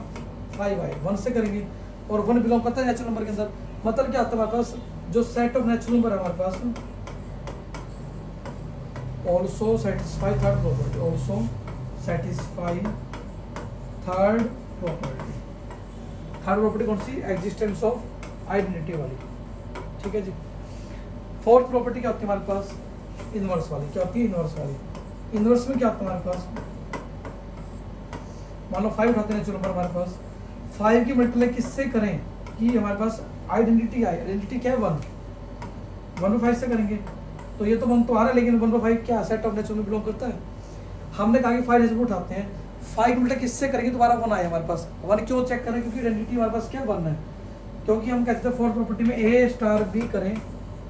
5 आए 1 से करेंगे, और 1 बिलोंग करता है नेचुरल नंबर के अंदर। मतलब क्या होता है हमारे पास? जो सेट ऑफ नेचुरल नंबर है हमारे पास, also satisfy third property, also satisfy third property. Third property कौन सी? एग्जिस्टेंस ऑफ आइडेंटिटी वाली, ठीक है जी। फोर्थ प्रॉपर्टी क्या होती है हमारे पास? इनवर्स वाली। क्या होती है? इनवर्स वाली। इनवर्स में क्या होता है हमारे पास? मान लो 5 उठाते हैं नेचुरल नंबर हमारे पास, 5 की मल्टीप्लाई किससे करें कि हमारे पास आइडेंटिटी आए? आइडेंटिटी क्या है? 1 5 से करेंगे, तो ये तो 1 तो आ रहा है, लेकिन 1 5 क्या सेट ऑफ नेचुरल में बिलोंग करता है? हमने कहा कि 5 नेचुरल उठाते हैं, 5 की मल्टीप्लाई किससे करेंगे? दोबारा 1 आए हमारे पास। 1 क्यों चेक करें? क्योंकि आइडेंटिटी हमारे पास क्या 1 है, क्योंकि हम कहते थे फोर्थ प्रॉपर्टी में ए स्टार बी करें,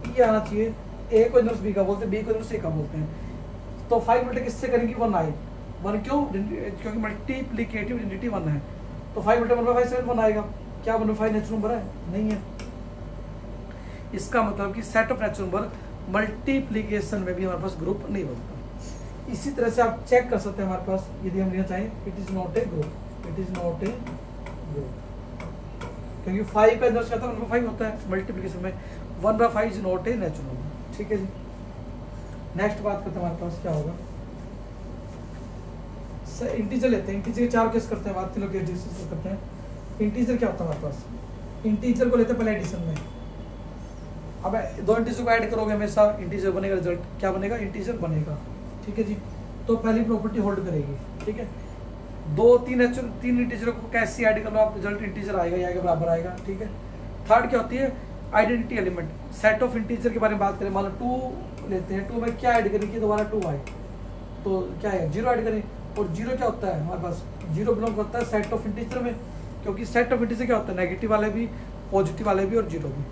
ये आना चाहिए, ए को इनवर्स बी का बोलते हैं, बी को इनवर्स ए का बोलते हैं। तो 5 मल्टीप्लाई किससे करेंगे? 1 आए। 1 क्यों? क्योंकि मल्टीप्लिकेटिव आइडेंटिटी 1 है, तो 5 × 1 5 से 1 आएगा। क्या 1 5 नेचुरल नंबर है? नहीं है। इसका मतलब कि set of natural number multiplication में भी हमारे पास ग्रुप नहीं बनता। इसी तरह से आप चेक कर सकते हैं हमारे पास, यदि हम लेना चाहें, it is not a group, it is not a group, क्योंकि 5 का इनवर्स क्या था? 1 5 होता है मल्टीप्लिकेशन में। 1 5 is not a natural number, ठीक है जी। नेक्स्ट बात करते हैं हमारे पास क्या होगा? इंटीजर लेते हैं, इंटीजर के 4 केस करते हैं, बात 3 केस डिस्कस करते हैं। इंटीजर क्या होता है हमारे पास? इंटीजर को लेते हैं पहले एडिशन में। अब 2 इंटीजर को ऐड करोगे हमेशा इंटीजर बनेगा, रिजल्ट क्या बनेगा? इंटीजर बनेगा, ठीक है जी। तो पहली प्रॉपर्टी होल्ड करेगी, ठीक है। 3 इंटीजर को कैसे ऐड कर लो आप, रिजल्ट इंटीजर आएगा, या आएगा बराबर आएगा, ठीक है। थर्ड क्या होती है? Identity element. Set of integer के बारे में बात करें, मान लो 2 लेते हैं, 2 में क्या ऐड करेंगे? दोबारा 2 आए, तो क्या है? 0 ऐड करें, और 0 क्या होता है हमारे पास? 0 बिलोंग करता है सेट ऑफ इंटीजर में, क्योंकि सेट ऑफ इंटीजर क्या होता है? नेगेटिव वाले भी, पॉजिटिव वाले भी, और 0 भी।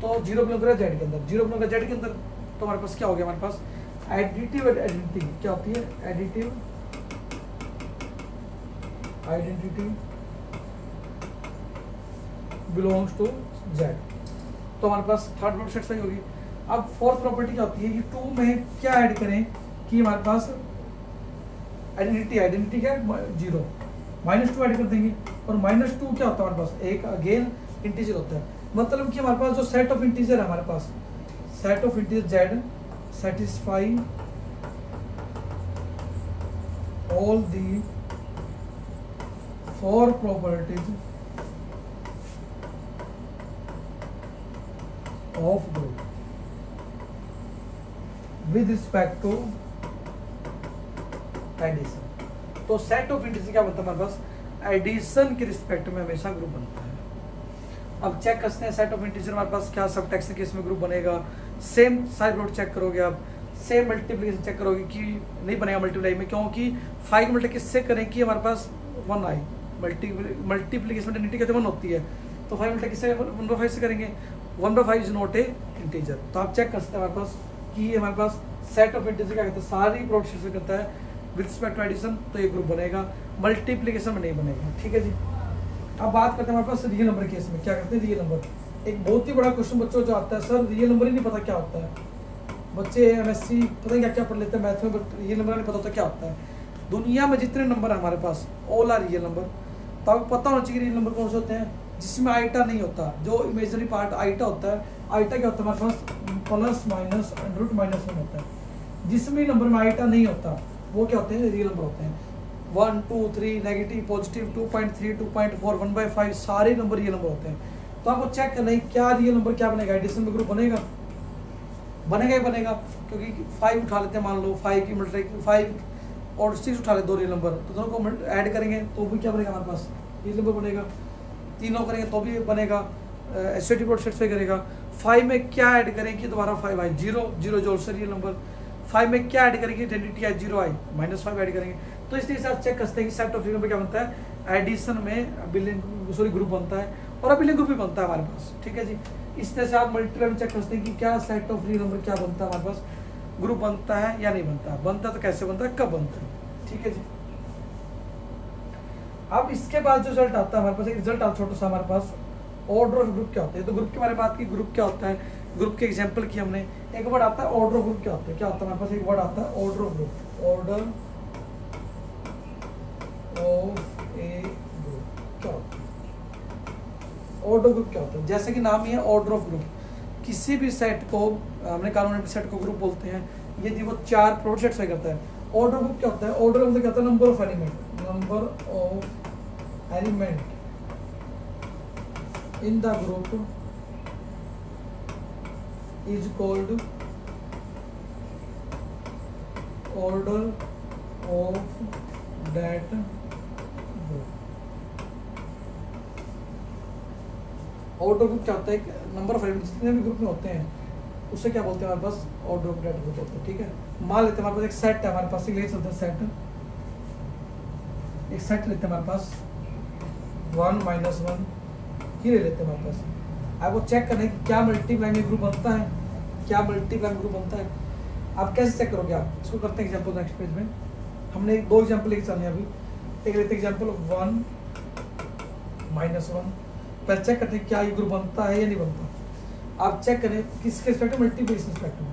तो 0 बिलोंग कर जेड के अंदर, 0 बिलोंग कर जेड के अंदर, तो हमारे पास क्या हो गया? हमारे पास एडिटिव आइडेंटिटी क्या होती है? Additive identity belongs to Z, तो हमारे पास थर्ड प्रॉपर्टी सेटिस्फाई होगी। अब फोर्थ प्रॉपर्टी क्या होती है कि 2 में क्या ऐड करें कि हमारे पास आइडेंटिटी क्या है? 0 -2 ऐड कर देंगे, और -2 क्या होता है हमारे पास? एक अगेन इंटीजर होता है। मतलब कि हमारे पास जो सेट ऑफ इंटीजर है, हमारे पास set of integer Z satisfy all the 4 properties of group with respect to addition. तो सेट ऑफ इंटीजर क्या बनता है हमारे पास? एडिशन के रिस्पेक्ट में हमेशा ग्रुप बनता है। अब चेक करते हैं सेट ऑफ इंटीजर हमारे पास क्या सबट्रैक्शन केस में ग्रुप बनेगा। सेम साइड नोट चेक करोगे आप, सेम मल्टीप्लिकेशन चेक करोगे कि नहीं बनेगा मल्टीप्लाई में, क्योंकि 5 मल्टी किससे करें कि हमारे पास 1 आई। मल्टीप्लिकेशन में आइडेंटिटी कहते 1 होती है, तो 5 मल्टी किससे? 1 5 से करेंगे। 1 5 इज नॉट ए इंटीजर। तो आप चेक कर सकते हैं हमारे पास कि हमारे पास सेट ऑफ इंटीजर क्या कहते हैं? सारी प्रॉपर्टीज से करता है विद रिस्पेक्ट टू एडिशन, तो ये ग्रुप बनेगा, मल्टीप्लिकेशन में नहीं बनेगा, ठीक है जी। अब बात करते हैं हमारे पास रियल नंबर केस में क्या करते हैं? रियल नंबर एक बहुत ही बड़ा क्वेश्चन बच्चों जो आता है, सर रियल नंबर ही नहीं पता क्या होता है। बच्चे MSc पता नहीं क्या क्या पढ़ लेते हैं मैथ में, बट रियल नंबर नहीं पता होता क्या होता है। दुनिया में जितने नंबर है हमारे पास ऑल आर रियल नंबर। तो आपको पता होना चाहिए रियल नंबर कौन से होते हैं? जिसमें आइटा नहीं होता, जो इमेजनरी पार्ट आइटा होता है। आइटा क्या होता है हमारे पास? प्लस माइनस अंडर रूट -1 होता है। जिसमें नंबर में आइटा नहीं होता वो क्या होते हैं? रियल नंबर होते हैं। 1 2 3 नेगेटिव पॉजिटिव 2.3 2.4 1/5 सारे नंबर रियल नंबर होते हैं। तो आपको चेक करना है क्या रियल नंबर क्या बनेगा? एडिशन में ग्रुप बनेगा? बनेगा ही बनेगा, क्योंकि 5 उठा लेते हैं, मान लो 5 की मल्टीप्लाई 5 और 6 उठा ले, 2 रियल नंबर, तो दोनों को ऐड करेंगे तो भी क्या बनेगा हमारे पास, रियल नंबर बनेगा। तीनों करेंगे तो भी बनेगा, एसोसिएटिव सेटिस्फाई करेगा। 5 में क्या ऐड करें कि दोबारा 5 आए, 0 0 जो ऑल्सो रियल नंबर। 5 में क्या ऐड करेंगे, आइडेंटिटी आए 0 आए, -5 ऐड करेंगे। तो इस तरीके से आप चेक करते हैं कि सेट ऑफ रियल नंबर क्या बनता है, एडिशन में अबिलियन सॉरी ग्रुप बनता है और अबिलियन ग्रुप भी बनता है हमारे पास, ठीक है जी। इस तरह से आप मल्टीप्लाई में चेक करते हैं कि क्या सेट ऑफ रियल नंबर क्या बनता है हमारे पास, ग्रुप बनता है या नहीं बनता, बनता तो कैसे बनता है, कब बनता है, ठीक है जी। अब इसके बाद जो रिजल्ट आता है हमारे पास, एक रिजल्ट आता है छोटा सा हमारे पास, ऑर्डर ऑफ ग्रुप क्या होता है। तो ग्रुप के बारे में बात की, ग्रुप क्या होता है, ग्रुप के एग्जांपल की हमने। एक वर्ड आता है ऑर्डर ऑफ ग्रुप क्या होता है, क्या होता है हमारे पास, एक वर्ड आता है order of group, order of A group क्या होता है, ऑर्डर ग्रुप क्या होता है। जैसे कि नाम ही है ऑर्डर ऑफ ग्रुप, किसी भी सेट को हमने कानूनी सेट को ग्रुप बोलते हैं, यदि वो 4 प्रोडक्ट सेटिस्फाई करता है। ऑर्डर ग्रुप क्या होता है, ऑर्डर मतलब क्या होता है, number of element, number of element in the group is called order of that group. Order group क्या होता है, एक नंबर ऑफ एलिमेंट जितने भी ग्रुप में होते हैं उससे क्या बोलते हैं हमारे पास, ऑर्डर ऑफ दैट ग्रुप होता है, ठीक है। मान लेते हैं हमारे पास एक सेट है, हमारे पास ले चलते हैं सेट, एक सेट लेते हैं हमारे पास 1 -1 ही ले लेते हैं हमारे पास। आपको चेक करना है कि क्या मल्टीप्लाई में ग्रुप बनता है, क्या मल्टीप्लाई में ग्रुप बनता है। आप कैसे चेक करोगे, आप इसको करते हैं एग्जाम्पल नेक्स्ट पेज में। हमने 2 एग्जाम्पल लेके चलने अभी, एक लेते हैं एग्जाम्पल 1 -1, पहले चेक करते हैं क्या ये ग्रुप बनता है या नहीं बनता। आप चेक करें किसके रिस्पेक्ट में, मल्टीप्लिकेशन रिस्पेक्ट में।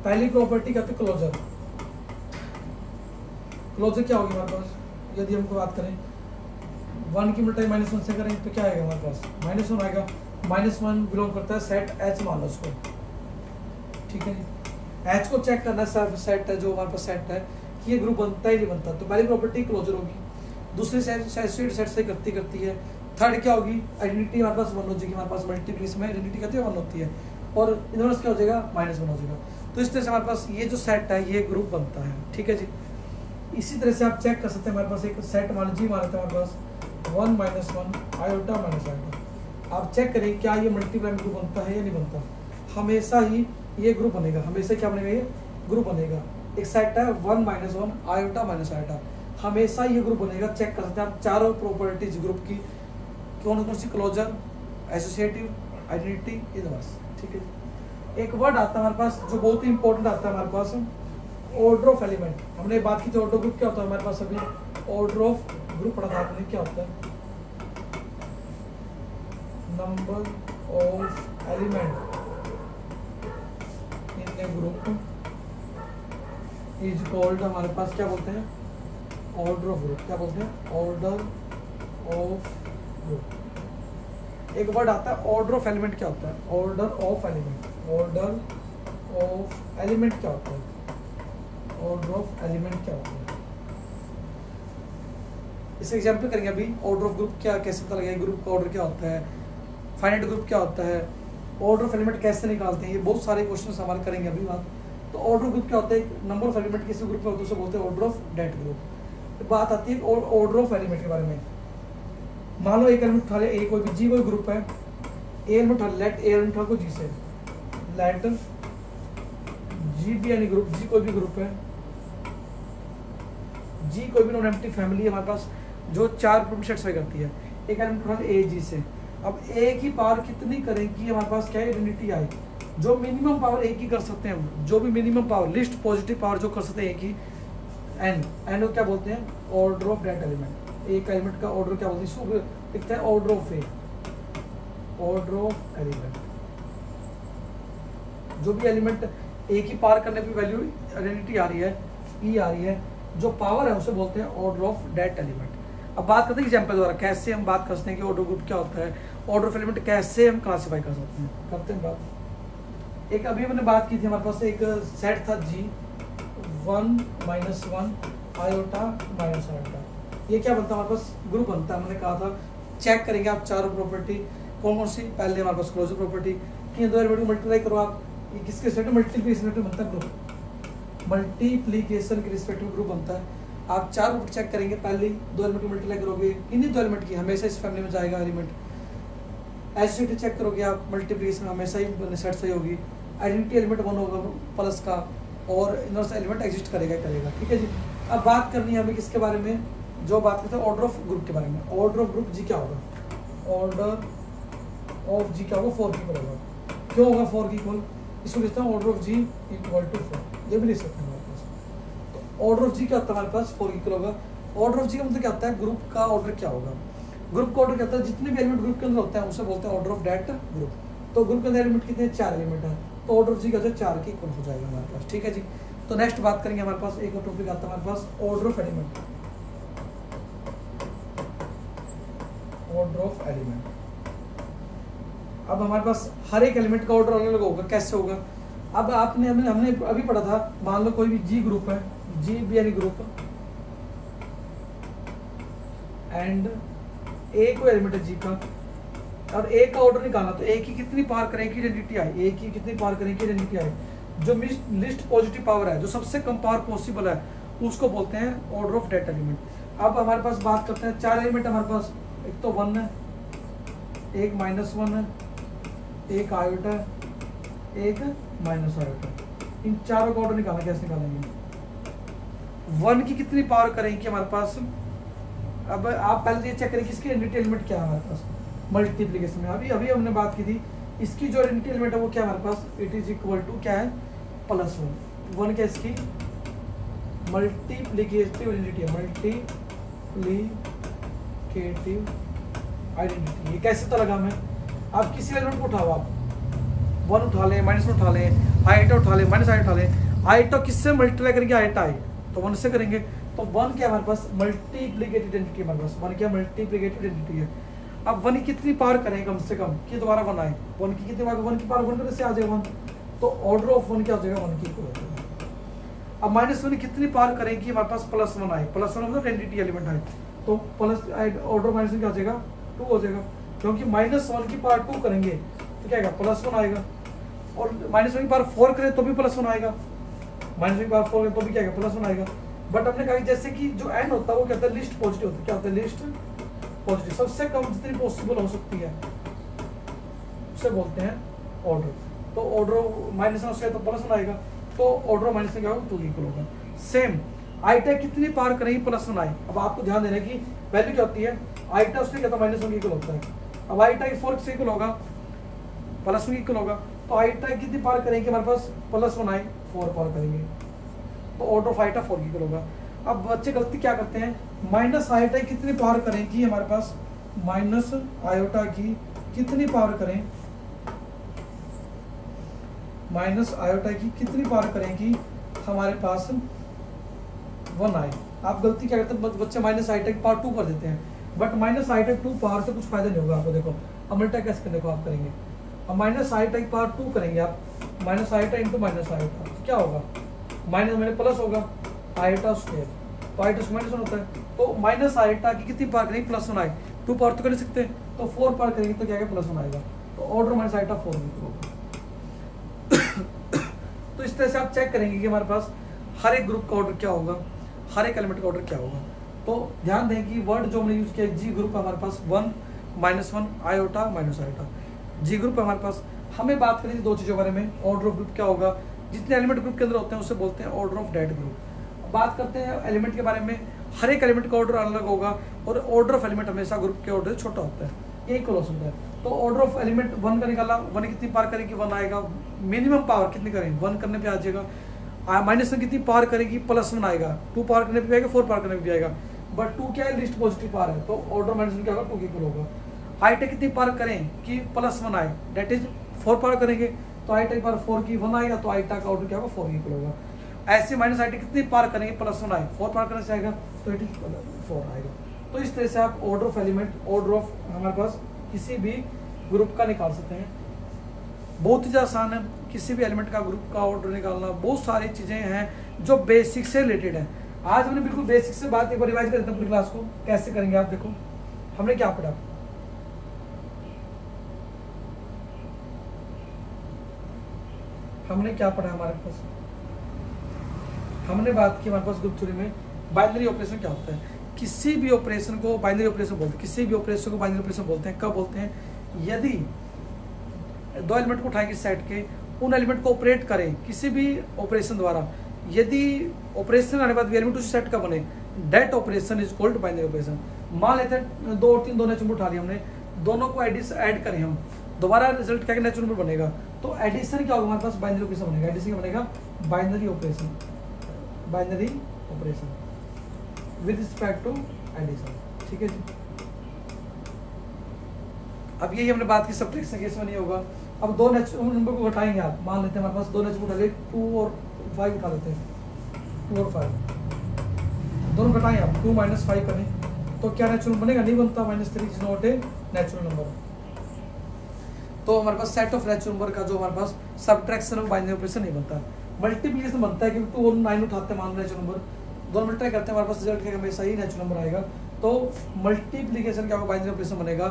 पहली प्रॉपर्टी कहते हैं क्लोजर। क्लोजर क्या होगी हमारे पास, यदि हमको बात करें 1 की मल्टीप्लाई -1 से करें तो क्या आएगा हमारे पास, -1 आएगा। -1 बिलोंग करता है सेट एच, मान लो उसको, ठीक है जी। एच को चेक करना सेट है जो हमारे पास सेट है कि ये ग्रुप बनता ही नहीं बनता, तो पहली प्रॉपर्टी क्लोजर होगी। दूसरी सेट से करती है। थर्ड क्या होगी, आइडेंटिटी हमारे पास 1 हो जाएगी, हमारे पास मल्टीप्लिकेशन में आइडेंटिटी कहते हैं 1 होती है, और इनवर्स क्या हो जाएगा, -1 हो जाएगा। तो इस तरह से हमारे पास ये जो सेट है ये ग्रुप बनता है, ठीक है जी। इसी तरह से आप चेक कर सकते हैं, हमारे पास एक सेट मान जी मानते हैं हमारे पास 1 -1 आयोटा -आयोटा। आप चेक करें क्या ये मल्टीप्लाई में ग्रुप बनता है या नहीं बनता। हमेशा ही ये ग्रुप बनेगा, हमेशा क्या बनेगा, ये ग्रुप बनेगा। एक सेट है 1 -1 आयोटा -आयोटा, हमेशा ये ग्रुप बनेगा। चेक कर सकते हैं आप चारों प्रॉपर्टीज ग्रुप की, कौन कौन सी, क्लोजर, एसोसिएटिव, आइडेंटिटी, इनवर्स, ठीक है। एक वर्ड आता है हमारे पास जो बहुत ही इंपॉर्टेंट आता है हमारे पास, ऑर्डर ऑफ एलिमेंट। हमने बात की थी ऑर्डर ग्रुप क्या होता है हमारे पास, अभी ऑर्डर ऑफ ग्रुप पढ़ा था आपने, क्या होता है, number of element in A group is called, हमारे पास क्या बोलते हैं, ऑर्डर ऑफ ग्रुप। क्या बोलते हैं, ऑर्डर ऑफ ग्रुप। एक वर्ड आता है ऑर्डर ऑफ एलिमेंट। क्या होता है, order of element, order of element क्या होता है, ऑर्डर ऑफ एलिमेंट क्या होता है। इसे एग्जांपल करेंगे अभी, ऑर्डर ऑफ ग्रुप क्या, कैसे पता लगेगा ग्रुप का ऑर्डर क्या होता है, फाइनाइट ग्रुप क्या होता है, ऑर्डर ऑफ एलिमेंट कैसे निकालते हैं, ये बहुत सारे क्वेश्चन हमारे करेंगे अभी बात। तो ऑर्डर ग्रुप क्या होता है, नंबर ऑफ एलिमेंट किसी ग्रुप में होता है उसे बोलते हैं ऑर्डर ऑफ दैट ग्रुप। तो बात आती है ऑर्डर ऑफ एलिमेंट के बारे में। मान लो एक एलिमेंट उठा ले, ए कोई भी, जी कोई ग्रुप है, ए एलिमेंट उठा, लेट ए एलिमेंट उठा को जी से, लेट जी बी यानी ग्रुप, जी कोई भी ग्रुप है, जी कोई भी नॉन एम्प्टी फैमिली है हमारे पास जो 4 प्रॉपर्टी सेटिस्फाई करती है। एक एलिमेंट उठा ले ए जी से, अब ए की पावर कितनी करेंगी हमारे पास, क्या आइडेंटिटी आई, जो मिनिमम पावर ए की कर सकते हैं हम, जो भी minimum power, least positive power जो कर सकते हैं ए की, एन को क्या बोलते हैं, ऑर्डर ऑफ दैट एलिमेंट। एक एलिमेंट का ऑर्डर क्या बोलते हैं, इसको लिखते हैं order of A, order of element. जो भी एलिमेंट ए की पार करने पे वैल्यू आइडेंटिटी आ रही है, ई आ रही है, जो पावर है उसे बोलते हैं ऑर्डर ऑफ दैट एलिमेंट। अब बात करते हैं एग्जांपल द्वारा कैसे हम बात कर सकते हैं कि ऑर्डर ग्रुप क्या होता है, ऑर्डर ऑफ एलिमेंट कैसे हम क्लासीफाई कर सकते हैं, करते हैं बात। एक अभी मैंने बात की थी, हमारे पास एक सेट था जी 1 -1 आयोटा -आयोटा, ये क्या बनता है हमारे पास, ग्रुप बनता है। हमने कहा था चेक करेंगे आप चारों प्रॉपर्टी कौन कौन सी, पहले हमारे पास क्लोजर प्रॉपर्टी कि दो एलिमेंट को मल्टीप्लाई करो आप, ये किसके रिस्पेक्ट में? मल्टीप्लिकेशन में बनता है ग्रुप, मल्टीप्लिकेशन के रिस्पेक्ट में ग्रुप बनता है। आप 4 रूट चेक करेंगे, पहले 2 एलिमेंट को मल्टीप्लाई करोगे, इन्हीं 2 एलिमेंट की हमेशा इस फैमिली में जाएगा एलिमेंट। एसोसिएटिव चेक करोगे आप, मल्टीप्लिकेशन में हमेशा ही सेट सही होगी। आइडेंटिटी एलिमेंट 1 होगा प्लस का, और इनवर्स एलिमेंट एग्जिस्ट करेगा। ठीक है जी। अब बात करनी है हमें किसके बारे में, जो बात करते हैं ऑर्डर ऑफ ग्रुप के बारे में। ऑर्डर ऑफ ग्रुप जी क्या होगा? ऑर्डर ऑफ जी क्या होगा? 4 की इक्वल होगा। क्यों होगा 4 की इक्वल? इसको लिखता हूँ order of G equal to 4, ये भी लिख सकते हैं हमारे पास। तो ऑर्डर ऑफ जी क्या होता है हमारे पास? 4 की इक्वल होगा। ऑर्डर ऑफ जी का मतलब क्या होता है? ग्रुप का ऑर्डर क्या होगा? ग्रुप का ऑर्डर क्या होता है? जितने भी एलिमेंट ग्रुप के अंदर होते हैं उसे बोलते हैं ऑर्डर ऑफ दैट ग्रुप। तो ग्रुप के अंदर एलिमेंट कितने? 4 एलिमेंट है, तो ऑर्डर ऑफ जी का जो 4 के इक्वल हो जाएगा हमारे पास। ठीक है जी। तो नेक्स्ट बात करेंगे, हमारे पास एक और टॉपिक आता है हमारे पास, order of element. Order of element. अब हमारे पास हर एक एलिमेंट का ऑर्डर अलग अलग होगा। कैसे होगा? अब आपने हमने अभी पढ़ा था, मान लो कोई भी जी ग्रुप है, जी भी यानी ग्रुप, एंड ए कोई एलिमेंट है जी का, और ए का ऑर्डर निकालना, तो ए की कितनी पावर करें की आइडेंटिटी आई, ए की कितनी पावर करें की आइडेंटिटी आई, जो लिस्ट पॉजिटिव पावर है, जो सबसे कम पावर पॉसिबल है, उसको बोलते हैं ऑर्डर ऑफ दैट एलिमेंट। अब हमारे पास बात करते हैं 4 एलिमेंट हमारे पास, एक तो 1 है, एक -1 है, एक आयोटा है, एक माइनस आयोटा। इन चारों का ऑर्डर निकालना, कैसे निकालेंगे? 1 की कितनी पावर करेंगे हमारे पास? अब आप पहले ये चेक करें किसकी आइडेंटिटी एलिमेंट क्या है हमारे पास मल्टीप्लिकेशन में। अभी हमने बात की थी, इसकी जो आइडेंटिटी एलिमेंट है वो क्या है हमारे पास? इट इज इक्वल टू क्या है? +1। 1 क्या इसकी मल्टीप्लिकेटिव आइडेंटिटी है, मल्टीप्लिकेटिव आइडेंटिटी। ये कैसे पता लगा हमें? आप किसी एलिमेंट को उठाओ, आप 1 उठा लें, -1 उठा लें, आइटा उठा लें, -i उठा लें, आइटा किससे मल्टीप्लाई करेंगे? आइटा आई, तो 1 से करेंगे। तो 1 क्या हमारे पास? मल्टीप्लिकेटिव आइडेंटिटी हमारे पास। 1 क्या मल्टीप्लिकेटिव आइडेंटिटी है। अब 1 की कितनी पावर करें कम से कम कि दोबारा 1 आए? 1 की कितनी पावर? 1 की पावर 1 करने से आ जाएगा 1, तो ऑर्डर ऑफ 1 क्या हो जाएगा? 1 की इक्वल हो जाएगा। अब -1 कितनी पावर करें कि हमारे पास +1 आए? +1 मतलब आइडेंटिटी एलिमेंट आए, तो प्लस ऑर्डर -1 क्या हो जाएगा? 2 हो जाएगा, क्योंकि -1 की पावर 2 करेंगे तो क्या आएगा? +1 आएगा। और -1 की पावर 4 करें तो भी +1 आएगा, -1 की पावर 4 करें तो भी क्या आएगा? +1 आएगा। बट हमने कहा जैसे कि जो n होता है वो क्या होता है? लिस्ट पॉजिटिव होता है। क्या होता है? लिस्ट पॉजिटिव, सबसे कम जितनी पॉसिबल हो सकती है उसे बोलते हैं ऑर्डर। तो ऑर्डर -1 से तो +1 आएगा, तो ऑर्डर -1 क्या होगा? 2 इक्वल होगा। सेम आइटा कितनी पावर करेंगे? +1 आए। अब आपको ध्यान देना की वैल्यू क्या होती है? आइटा उससे क्या होता है? -1 इक्वल होता है। अब आइटा की 4 से इक्वल होगा, +1 इक्वल होगा, तो आइटा कितनी पावर करेंगे हमारे पास? +1 आए, 4 पावर करेंगे, तो ऑर्डर ऑफ आइटा 4 इक्वल होगा। अब बच्चे गलती क्या करते हैं? माइनस आयोटा की कितनी पावर करेंगी हमारे पास? माइनस आयोटा की कितनी पावर करें? माइनस आयोटा की कितनी पावर करेंगी हमारे पास? 1 आए। आप गलती क्या करते हैं? बच्चे माइनस आयोटा की पावर 2 कर देते हैं, बट माइनस आयोटा 2 पावर से कुछ फायदा नहीं होगा आपको। देखो अब मल्टा कैसे देखो आप करेंगे, अब माइनस आयोटा की पावर 2 करेंगे आप, minus iota into minus iota, तो क्या होगा? माइनस में प्लस होगा, आयोटा स्क्वायर, तो आयोटा -1 होता है, तो माइनस आयोटा की कितनी पावर करेंगे? +1 आए। 2 पावर तो कर नहीं सकते, तो 4 पावर करेंगे तो क्या है? +1 आएगा, तो ऑर्डर माइनस आयोटा 4 होगा। तो इस तरह से आप चेक करेंगे कि हमारे पास हर एक ग्रुप का ऑर्डर क्या होगा, हर एक एलिमेंट का ऑर्डर क्या होगा। तो ध्यान दें कि वर्ड जो हमने यूज किया जी ग्रुप हमारे पास 1 -1 आयोटा माइनस आयोटा जी ग्रुप हमारे पास। हमें बात करें 2 चीज़ों के बारे में, ऑर्डर ऑफ ग्रुप क्या होगा, जितने एलिमेंट ग्रुप के अंदर होते हैं उसे बोलते हैं ऑर्डर ऑफ दैट ग्रुप। बात करते हैं एलिमेंट के बारे में, हर एक एलिमेंट का ऑर्डर अलग होगा, और ऑर्डर ऑफ एलिमेंट हमेशा ग्रुप के ऑर्डर छोटा होता है, यही क्लोज होता है। तो ऑर्डर ऑफ एलिमेंट 1 का निकाला, 1 कितनी पावर करेगी? 1 आएगा। मिनिमम पावर कितनी करेंगे? 1 करने पे आ जाएगा। -1 कितनी पावर करेगी? +1 आएगा। 2 पावर करने पे भी आएगा, 4 पावर करने पे भी आएगा, बट 2 क्या है? लिस्ट पॉजिटिव पावर है, तो ऑर्डर -1 क्या होगा? 2 इक्वल होगा। आइटा कितनी पावर करें कि +1 आए, दैट इज 4 पावर करेंगे, तो आइटा की पावर 4 की 1 आएगा, तो आइटा का ऑर्डर क्या होगा? 4 इक्वल होगा। ऐसे माइनस आइटा कितनी पावर करेंगे? +1 आए, 4 पावर करने से आएगा, तो इट इज 4 आएगा। तो इस तरह से आप order of element, order of हमारे पास किसी भी ग्रुप का निकाल सकते हैं। बहुत ही आसान है, किसी भी एलिमेंट का ग्रुप का ऑर्डर निकालना। बहुत सारी चीज़ें हैं जो बेसिक से रिलेटेड है। आज हमने बिल्कुल बेसिक से बात एक बार रिवाइज कर देते हैं पूरी क्लास को। कैसे करेंगे आप देखो, हमने क्या पढ़ा? हमने क्या पढ़ा हमारे पास, हमने बात की हमारे पास ग्रुप थ्योरी में बाइनरी ऑपरेशन क्या होता है। किसी भी ऑपरेशन को बाइनरी ऑपरेशन बोलते हैं, किसी भी ऑपरेशन को बाइनरी ऑपरेशन बोलते हैं। कब बोलते हैं? यदि दो एलिमेंट को उठाएंगे सेट के, उन एलिमेंट को ऑपरेट करें किसी भी ऑपरेशन द्वारा, यदि ऑपरेशन आने बाद एलिमेंट उसी सेट का बने, that operation is called binary operation. मान लेते हैं 2 और 3 दोनों नेचुरल उठा लिया हमने, दोनों को ऐड करें हम, दोबारा रिजल्ट क्या नेचुरल नंबर बनेगा, तो एडिशन क्या होगा हमारे पास, बाइनरी ऑपरेशन बनेगा। एडिशन क्या बनेगा? Binary operation, binary operation with respect to addition. ठीक है जी। अब यही हमने बात की सब्ट्रैक्शन केस में नहीं होगा। अब दो नेचुरल नंबर को घटाएंगे आप, मान लेते हैं हमारे पास 2 नेचुरल उठा ले, 2 और 5 उठा लेते हैं, 2 और 5 दोनों घटाएंगे आप, 2 - 5 करें तो क्या नेचुरल बनेगा? नहीं बनता, -3 is not a natural number. तो हमारे पास सेट ऑफ नेचुरल नंबर का जो हमारे पास सब्ट्रैक्शन ऑफ बाइनरी ऑपरेशन नहीं बनता। मल्टीप्लिकेशन बनता है क्योंकि 2 और 9 उठाते हैं मान नेचुरल नंबर, दोनों मल्टीप्लाई करते हैं, हमारे पास रिजल्ट क्या हमेशा ही नेचुरल नंबर आएगा। तो मल्टीप्लिकेशन क्या होगा? बाइनरी ऑपरेशन बनेगा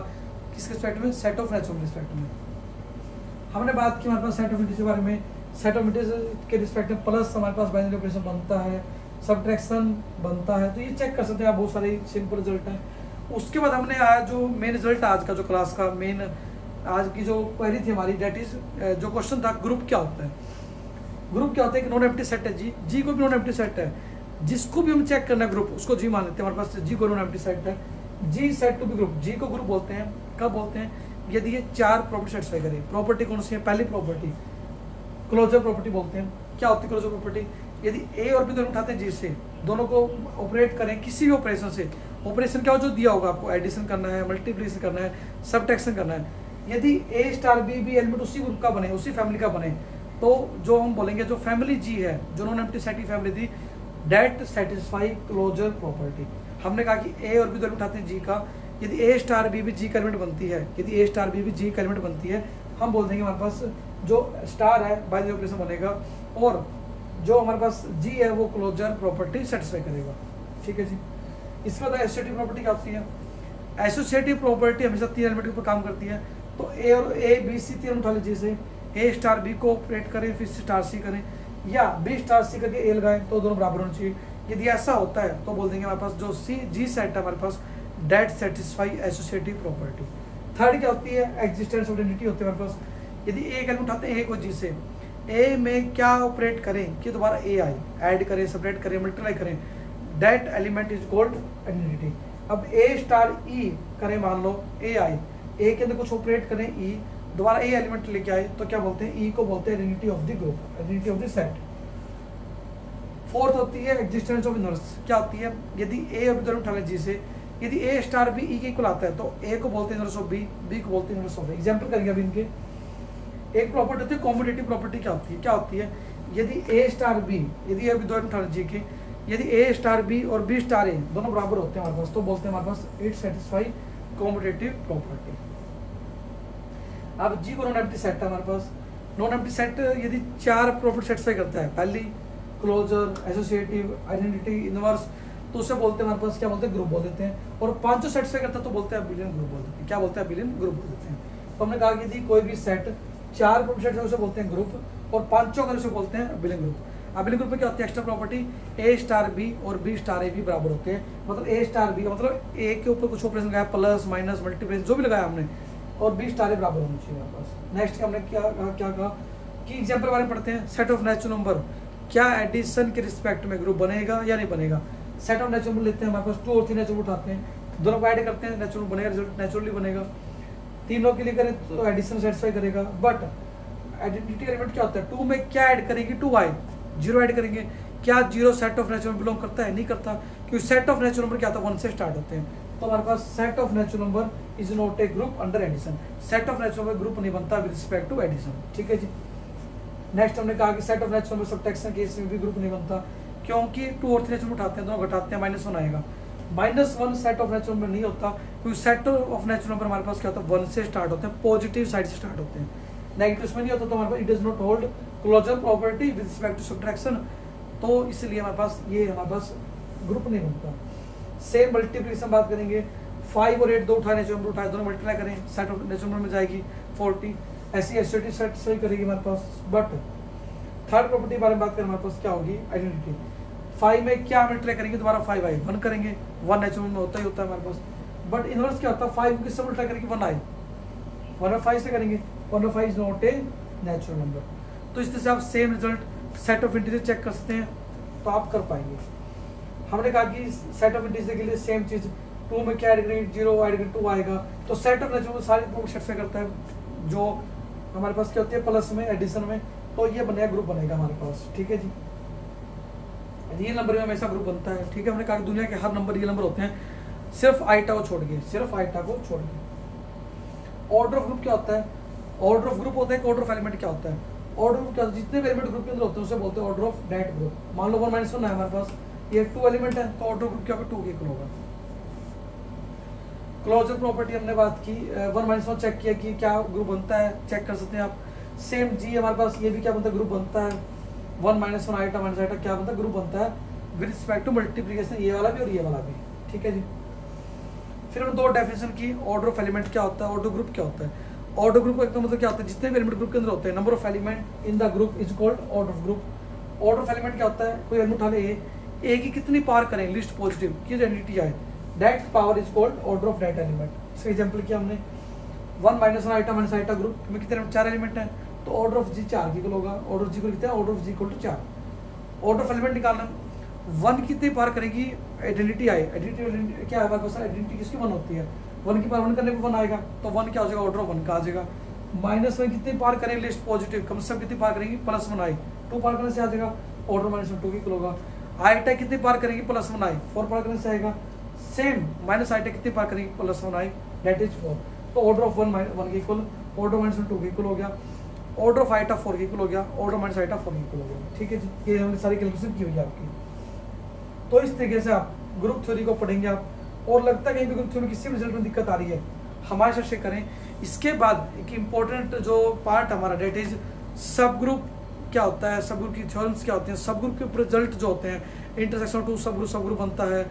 किसके रिस्पेक्ट में? सेट ऑफ नेचुरल रिस्पेक्ट में। हमने बात की हमारे पास सेट ऑफ इंटीजर के बारे में, सेट ऑफ इंटीजर के रिस्पेक्ट में प्लस हमारे पास बाइनरी ऑपरेशन बनता है, सब्ट्रैक्शन बनता है। तो ये चेक कर सकते हैं आप, बहुत सारे सिंपल रिजल्ट है। उसके बाद हमने आज जो मेन रिजल्ट आज का जो क्लास का मेन आज की जो क्वेरी थी हमारी, डेट इज जो क्वेश्चन था, ग्रुप क्या होता है। ग्रुप क्या होता है? कि नॉन एम्प्टी सेट है जी, जी को भी नॉन एम्प्टी सेट है, जिसको भी हम चेक करना है ग्रुप उसको जी मान लेते हैं, हमारे पास जी को नॉन एम्प्टी सेट है, जी set to be group. G को ग्रुप बोलते हैं, कब बोलते हैं? यदि ये 4 प्रॉपर्टी सेटिस्फाई करे। प्रॉपर्टी कौन सी है? पहली प्रॉपर्टी क्लोजर प्रॉपर्टी बोलते हैं। क्या होती है क्लोजर प्रॉपर्टी? यदि ए और बी दोनों उठाते हैं जी से, दोनों को ऑपरेट करें किसी भी ऑपरेशन से, ऑपरेशन क्या हो जो दिया होगा आपको, एडिशन करना है, मल्टीप्लिकेशन करना है, सब्ट्रैक्शन करना है, यदि ए स्टार बी भी एलिमेंट उसी ग्रुप का बने, उसी फैमिली का बने, तो जो हम बोलेंगे जो फैमिली जी है, जो नॉन एम्प्टी सेट की फैमिली थी, डेट सेटिस्फाई क्लोजर प्रॉपर्टी। हमने कहा कि ए और बी दोनों उठाते हैं जी का, यदि ए स्टार बी भी जी का एलिमेंट बनती है, यदि ए स्टार बी भी जी का एलिमेंट बनती है, हम बोल देंगे हमारे पास जो स्टार है बाइनरी ऑपरेशन बनेगा, और जो हमारे पास जी है वो क्लोजर प्रॉपर्टी सेटिस्फाई करेगा। ठीक है जी। इसके बाद एसोसिएटिव प्रॉपर्टी क्या होती है? एसोसिएटिव प्रॉपर्टी हमेशा 3 एलिमेंट के ऊपर काम करती है। तो ए और ए बी सी 3 उठा लीजिए, जैसे ए स्टार बी को ऑपरेट करें, फिर स्टार सी करें, या बी स्टार सी करके ए लगाएं, तो दोनों बराबर होना चाहिए। यदि ऐसा होता है तो बोल देंगे हमारे पास जो सी जी सेट है हमारे पास, that satisfy associative property. Third क्या होती है? एग्जिस्टेंस ऑफ आइडेंटिटी होती है हमारे पास। यदि एक एलिमेंट उठाते हैं ए को जी से, ए में क्या ऑपरेट करें कि दोबारा ए आई, ऐड करें, सेपरेट करें, मल्टीप्लाई करें, that element is called identity. अब ए स्टार ई करें, मान लो ए आई, ए के अंदर कुछ ऑपरेट करें ई, दोबारा ए एलिमेंट लेके आए, तो क्या बोलते हैं? ई को बोलते हैं identity of the group, identity of the set. Fourth होती है एग्जिस्टेंस ऑफ इनवर्स। क्या होती है? यदि ए और बी उठा लें जी से, यदि ए स्टार बी ई के इक्वल आता है, तो ए को बोलते हैं इनवर्स ऑफ बी, बी को बोलते हैं इनवर्स ऑफ ए। एग्जांपल करेंगे अभी इनके। एक प्रॉपर्टी होती है कॉम्पिटिटिव प्रॉपर्टी। क्या होती है? क्या होती है? यदि ए स्टार बी, यदि अभी 2 उठा लें जी के, यदि ए स्टार बी और बी स्टार ए दोनों बराबर होते हैं हमारे पास, तो बोलते हैं हमारे पास इट सेटिस्फाई कॉम्पिटिटिव प्रॉपर्टी। अब जी को नॉन एम्प्टी सेट है हमारे पास। नॉन एम्प्टी सेट यदि 4 प्रॉपर्टी सेटिस्फाई करता है, पहली क्लोजर, एसोसिएटिव, आइडेंटिटी, इनवर्स, तो उसे बोलते हैं हमारे पास क्या बोलते हैं? ग्रुप बोल देते हैं। और 5 सेटिस्फाई करता है तो बोलते हैं अबिलियन ग्रुप बोल देते हैं। क्या बोलते हैं? अबिलियन ग्रुप बोल देते हैं। तो हमने कहा कि यदि कोई भी सेट 4 प्रॉपर्टी सेट है उसे बोलते हैं ग्रुप, और 5 अगर उसे बोलते हैं अबिलियन ग्रुप। अबिलियन ग्रुप में क्या होती है? एक्स्ट्रा प्रॉपर्टी ए स्टार बी और बी स्टार ए भी बराबर होते हैं। मतलब ए स्टार बी मतलब ए के ऊपर कुछ ऑपरेशन लगाया, प्लस माइनस मल्टीप्लिकेशन जो भी लगाया हमने, और बी स्टार ए बराबर होना चाहिए हमारे पास। नेक्स्ट हमने क्या कहा कि एग्जाम्पल बारे में पढ़ते हैं। सेट ऑफ नेचुरल नंबर क्या एडिशन के रिस्पेक्ट में ग्रुप बनेगा या नहीं बनेगा? सेट ऑफ नेचुरल नंबर लेते हैं, हमारे पास 2 और 3 नेचुरल उठाते हैं, दोनों को ऐड करते हैं, नेचुरल बनेगा, रिजल्ट नेचुरली बनेगा। तीनों के लिए करें तो एडिशन सेटिस्फाई करेगा। बट आइडेंटिटी एलिमेंट क्या होता है? 2 में क्या ऐड करेंगे? 2 आई, 0 ऐड करेंगे। क्या 0 सेट ऑफ नेचुरल बिलोंग करता है? नहीं करता, क्योंकि सेट ऑफ नेचुरल नंबर क्या होता है? 1 से स्टार्ट होते हैं। तो हमारे पास set of natural number is not a group under addition. Set of natural number group नहीं बनता विद रिस्पेक्ट टू एडिशन। ठीक है जी। नेक्स्ट हमने कहा कि set of natural number subtraction case में भी ग्रुप नहीं बनता, क्योंकि 2 और 3 नेचुरल उठाते हैं, दोनों घटाते हैं, -1 आएगा। -1 सेट ऑफ नेचुरल नंबर नहीं होता, क्योंकि सेट ऑफ नेचुरल नंबर हमारे पास क्या होता है? 1 से स्टार्ट होते हैं, पॉजिटिव साइड से स्टार्ट होते हैं, नेगेटिव में नहीं होता। तो हमारे पास it does not hold closure property with respect to subtraction, तो इसलिए हमारे पास ये हमारे पास ग्रुप नहीं बनता। सेम मल्टीप्लिकेशन बात करेंगे, 5 और 8 दो उठाए, नेचुरल नंबर उठाए, दोनों मल्टीप्लाई करें, सेट ऑफ नेचुरल नंबर में जाएगी 40, ऐसी एसोसिएटिव सेटिस्फाई करेगी हमारे पास। बट थर्ड प्रॉपर्टी के बारे में बात करें हमारे पास क्या होगी, आइडेंटिटी। 5 में क्या हम ट्राई करेंगे, दोबारा 5 आई 1 करेंगे, 1 नेचुरल में होता ही होता है हमारे पास। बट इनवर्स क्या होता है, 5 को किससे मल्टीप्लाई करेंगे, 1 आई 1 और 5 से करेंगे, 1 और 5 is not a natural number. तो इस तरह से आप same result set of integer check कर सकते हैं, तो आप कर पाएंगे। हमने कहा कि सेट ऑफ इंटीजर के लिए सेम चीज 2 में क्या ऐड करेंगे, 0 ऐड करेंगे 2 आएगा। तो सेट ऑफ नेचुरल सारी प्रूफ सेट करता है जो हमारे पास क्या होती है प्लस में एडिशन में, तो ये बनेगा ग्रुप बनेगा हमारे पास, ठीक है जी। रियल नंबर में हमेशा ग्रुप बनता है, ठीक है। हमने कहा कि दुनिया के हर नंबर रियल नंबर होते हैं, सिर्फ आइटा को छोड़ के, सिर्फ आइटा को छोड़ के। ऑर्डर ऑफ ग्रुप क्या होता है, ऑर्डर ऑफ ग्रुप होता है कि ऑर्डर ऑफ एलिमेंट क्या होता है, ऑर्डर ऑफ क्या, जितने भी एलिमेंट ग्रुप के अंदर होते हैं उसे बोलते हैं ऑर्डर ऑफ दैट ग्रुप। मान लो 1 - 1 है हमारे पास, ये 2 एलिमेंट है, तो ऑर्डर ग्रुप क्या होगा, 2 के इक्वल होगा। क्लोजर प्रॉपर्टी हमने बात की, 1 - 1 चेक किया कि क्या ग्रुप बनता है, चेक कर सकते हैं आप। सेम जी हमारे पास, ये भी क्या बनता है, ग्रुप बनता है। 1 - 1 आइटा माइनस आइटा क्या बनता है, ग्रुप बनता है विद रिस्पेक्ट टू मल्टीप्लिकेशन, ये वाला भी और ये वाला भी, ठीक है जी। फिर हमने 2 डेफिनेशन की, ऑर्डर ऑफ एलिमेंट क्या होता है, ऑर्डर ग्रुप क्या होता है। ऑर्डर ग्रुप का मतलब क्या होता है, जितने भी एलिमेंट ग्रुप के अंदर होते हैं, number of element in the group is called order of group. Order of element क्या होता है, कोई एलिमेंट उठा ले ए की कितनी पावर करें लिस्ट पॉजिटिव की जो एंटिटी आए, that power is called order of that element. इसका एग्जांपल किया हमने 1 - 1 आइटा माइनस आइटा ग्रुप में कितने 4 एलिमेंट हैं, तो ऑर्डर ऑफ जी 4 की इक्वल होगा। ऑर्डर ऑफ जी को लिखते हैं order of G equal to 4। Order of element निकालना, 1 कितनी पावर करेगी आइडेंटिटी आई, आइडेंटिटी क्या है हमारे पास, आइडेंटिटी किसकी 1 होती है, 1 की पावर 1 करने पर 1 आएगा, तो 1 क्या हो जाएगा, ऑर्डर ऑफ 1 का आ जाएगा। -1 कितनी पावर करें लिस्ट पॉजिटिव, कम से कम कितनी पावर करेंगी, +1 आई, 2 पावर करने से आ जाएगा, ऑर्डर -1 2 की इक्वल होगा। आइटा कितनी पावर करेंगी, +1 आई, 4 पावर करने से आएगा। सेम माइनस आइटा कितनी पावर करेंगी, +1 आई, दैट इज 4। तो ऑर्डर ऑफ 1 के इक्वल, ऑर्डर -1 2 के इक्वल हो गया, ऑर्डर ऑफ आइटा 4 के इक्वल हो गया, ऑर्डर माइनस आइटा 4 के इक्वल हो गया, ठीक है जी। ये हमने सारी कैलकुलेशन की हुई है आपकी। तो इस तरीके से आप ग्रुप थ्योरी को पढ़ेंगे आप, और लगता है कहीं भी ग्रुप थ्योरी में किसी भी रिजल्ट में दिक्कत आ रही है हमारे साथ शेयर करें। इसके बाद एक इम्पोर्टेंट जो पार्ट हमारा डेट इज सब ग्रुप क्या होता है, सब ग्रुप की थ्योरम्स क्या होते हैं, सब ग्रुप के रिजल्ट जो होते हैं, इंटरसेक्शन ऑफ 2 सब ग्रुप बनता है,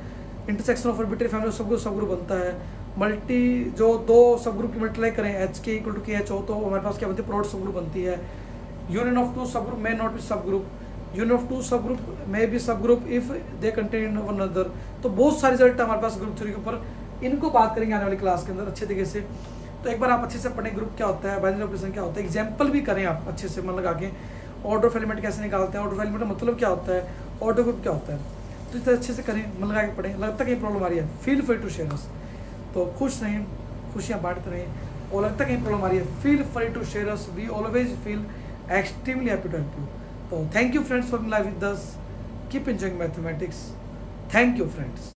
इंटरसेक्शन ऑफ आर्बिट्ररी फैमिली सब ग्रुप बनता है, मल्टी जो 2 सब ग्रुप की मल्टीप्लाई करें एच के इक्वल टू के एच हो तो हमारे पास क्या बनती है, प्रोडक्ट सब ग्रुप बनती है। यूनियन ऑफ 2 सब ग्रुप मे नॉट बी सब ग्रुप, यूनियन ऑफ 2 सब ग्रुप मे बी सब group if they contain one another. तो बहुत सारे रिजल्ट हमारे पास ग्रुप थ्योरी के ऊपर, इनको बात करेंगे आने वाली क्लास के अंदर अच्छे तरीके से। तो एक बार आप अच्छे से पढ़ें ग्रुप क्या होता है, बाइनरी ऑपरेशन क्या होता है, एग्जाम्पल भी करें आप अच्छे से मन लगा के, ऑर्डर ऑफ एलिमेंट कैसे निकालते हैं, ऑर्डर ऑफ एलिमेंट का मतलब क्या होता है, ऑर्डर ग्रुप क्या होता है, तो इस तरह अच्छे से करें, मन लगा के पढ़ें। लगता है कहीं प्रॉब्लम आ रही है, feel free to share us, तो खुश रहें, खुशियाँ बांटते रहें। और लगता है कहीं प्रॉब्लम आ रही है, feel free to share us, we always feel extremely happy to help you. तो thank you friends for life with us, keep enjoying mathematics, thank you friends.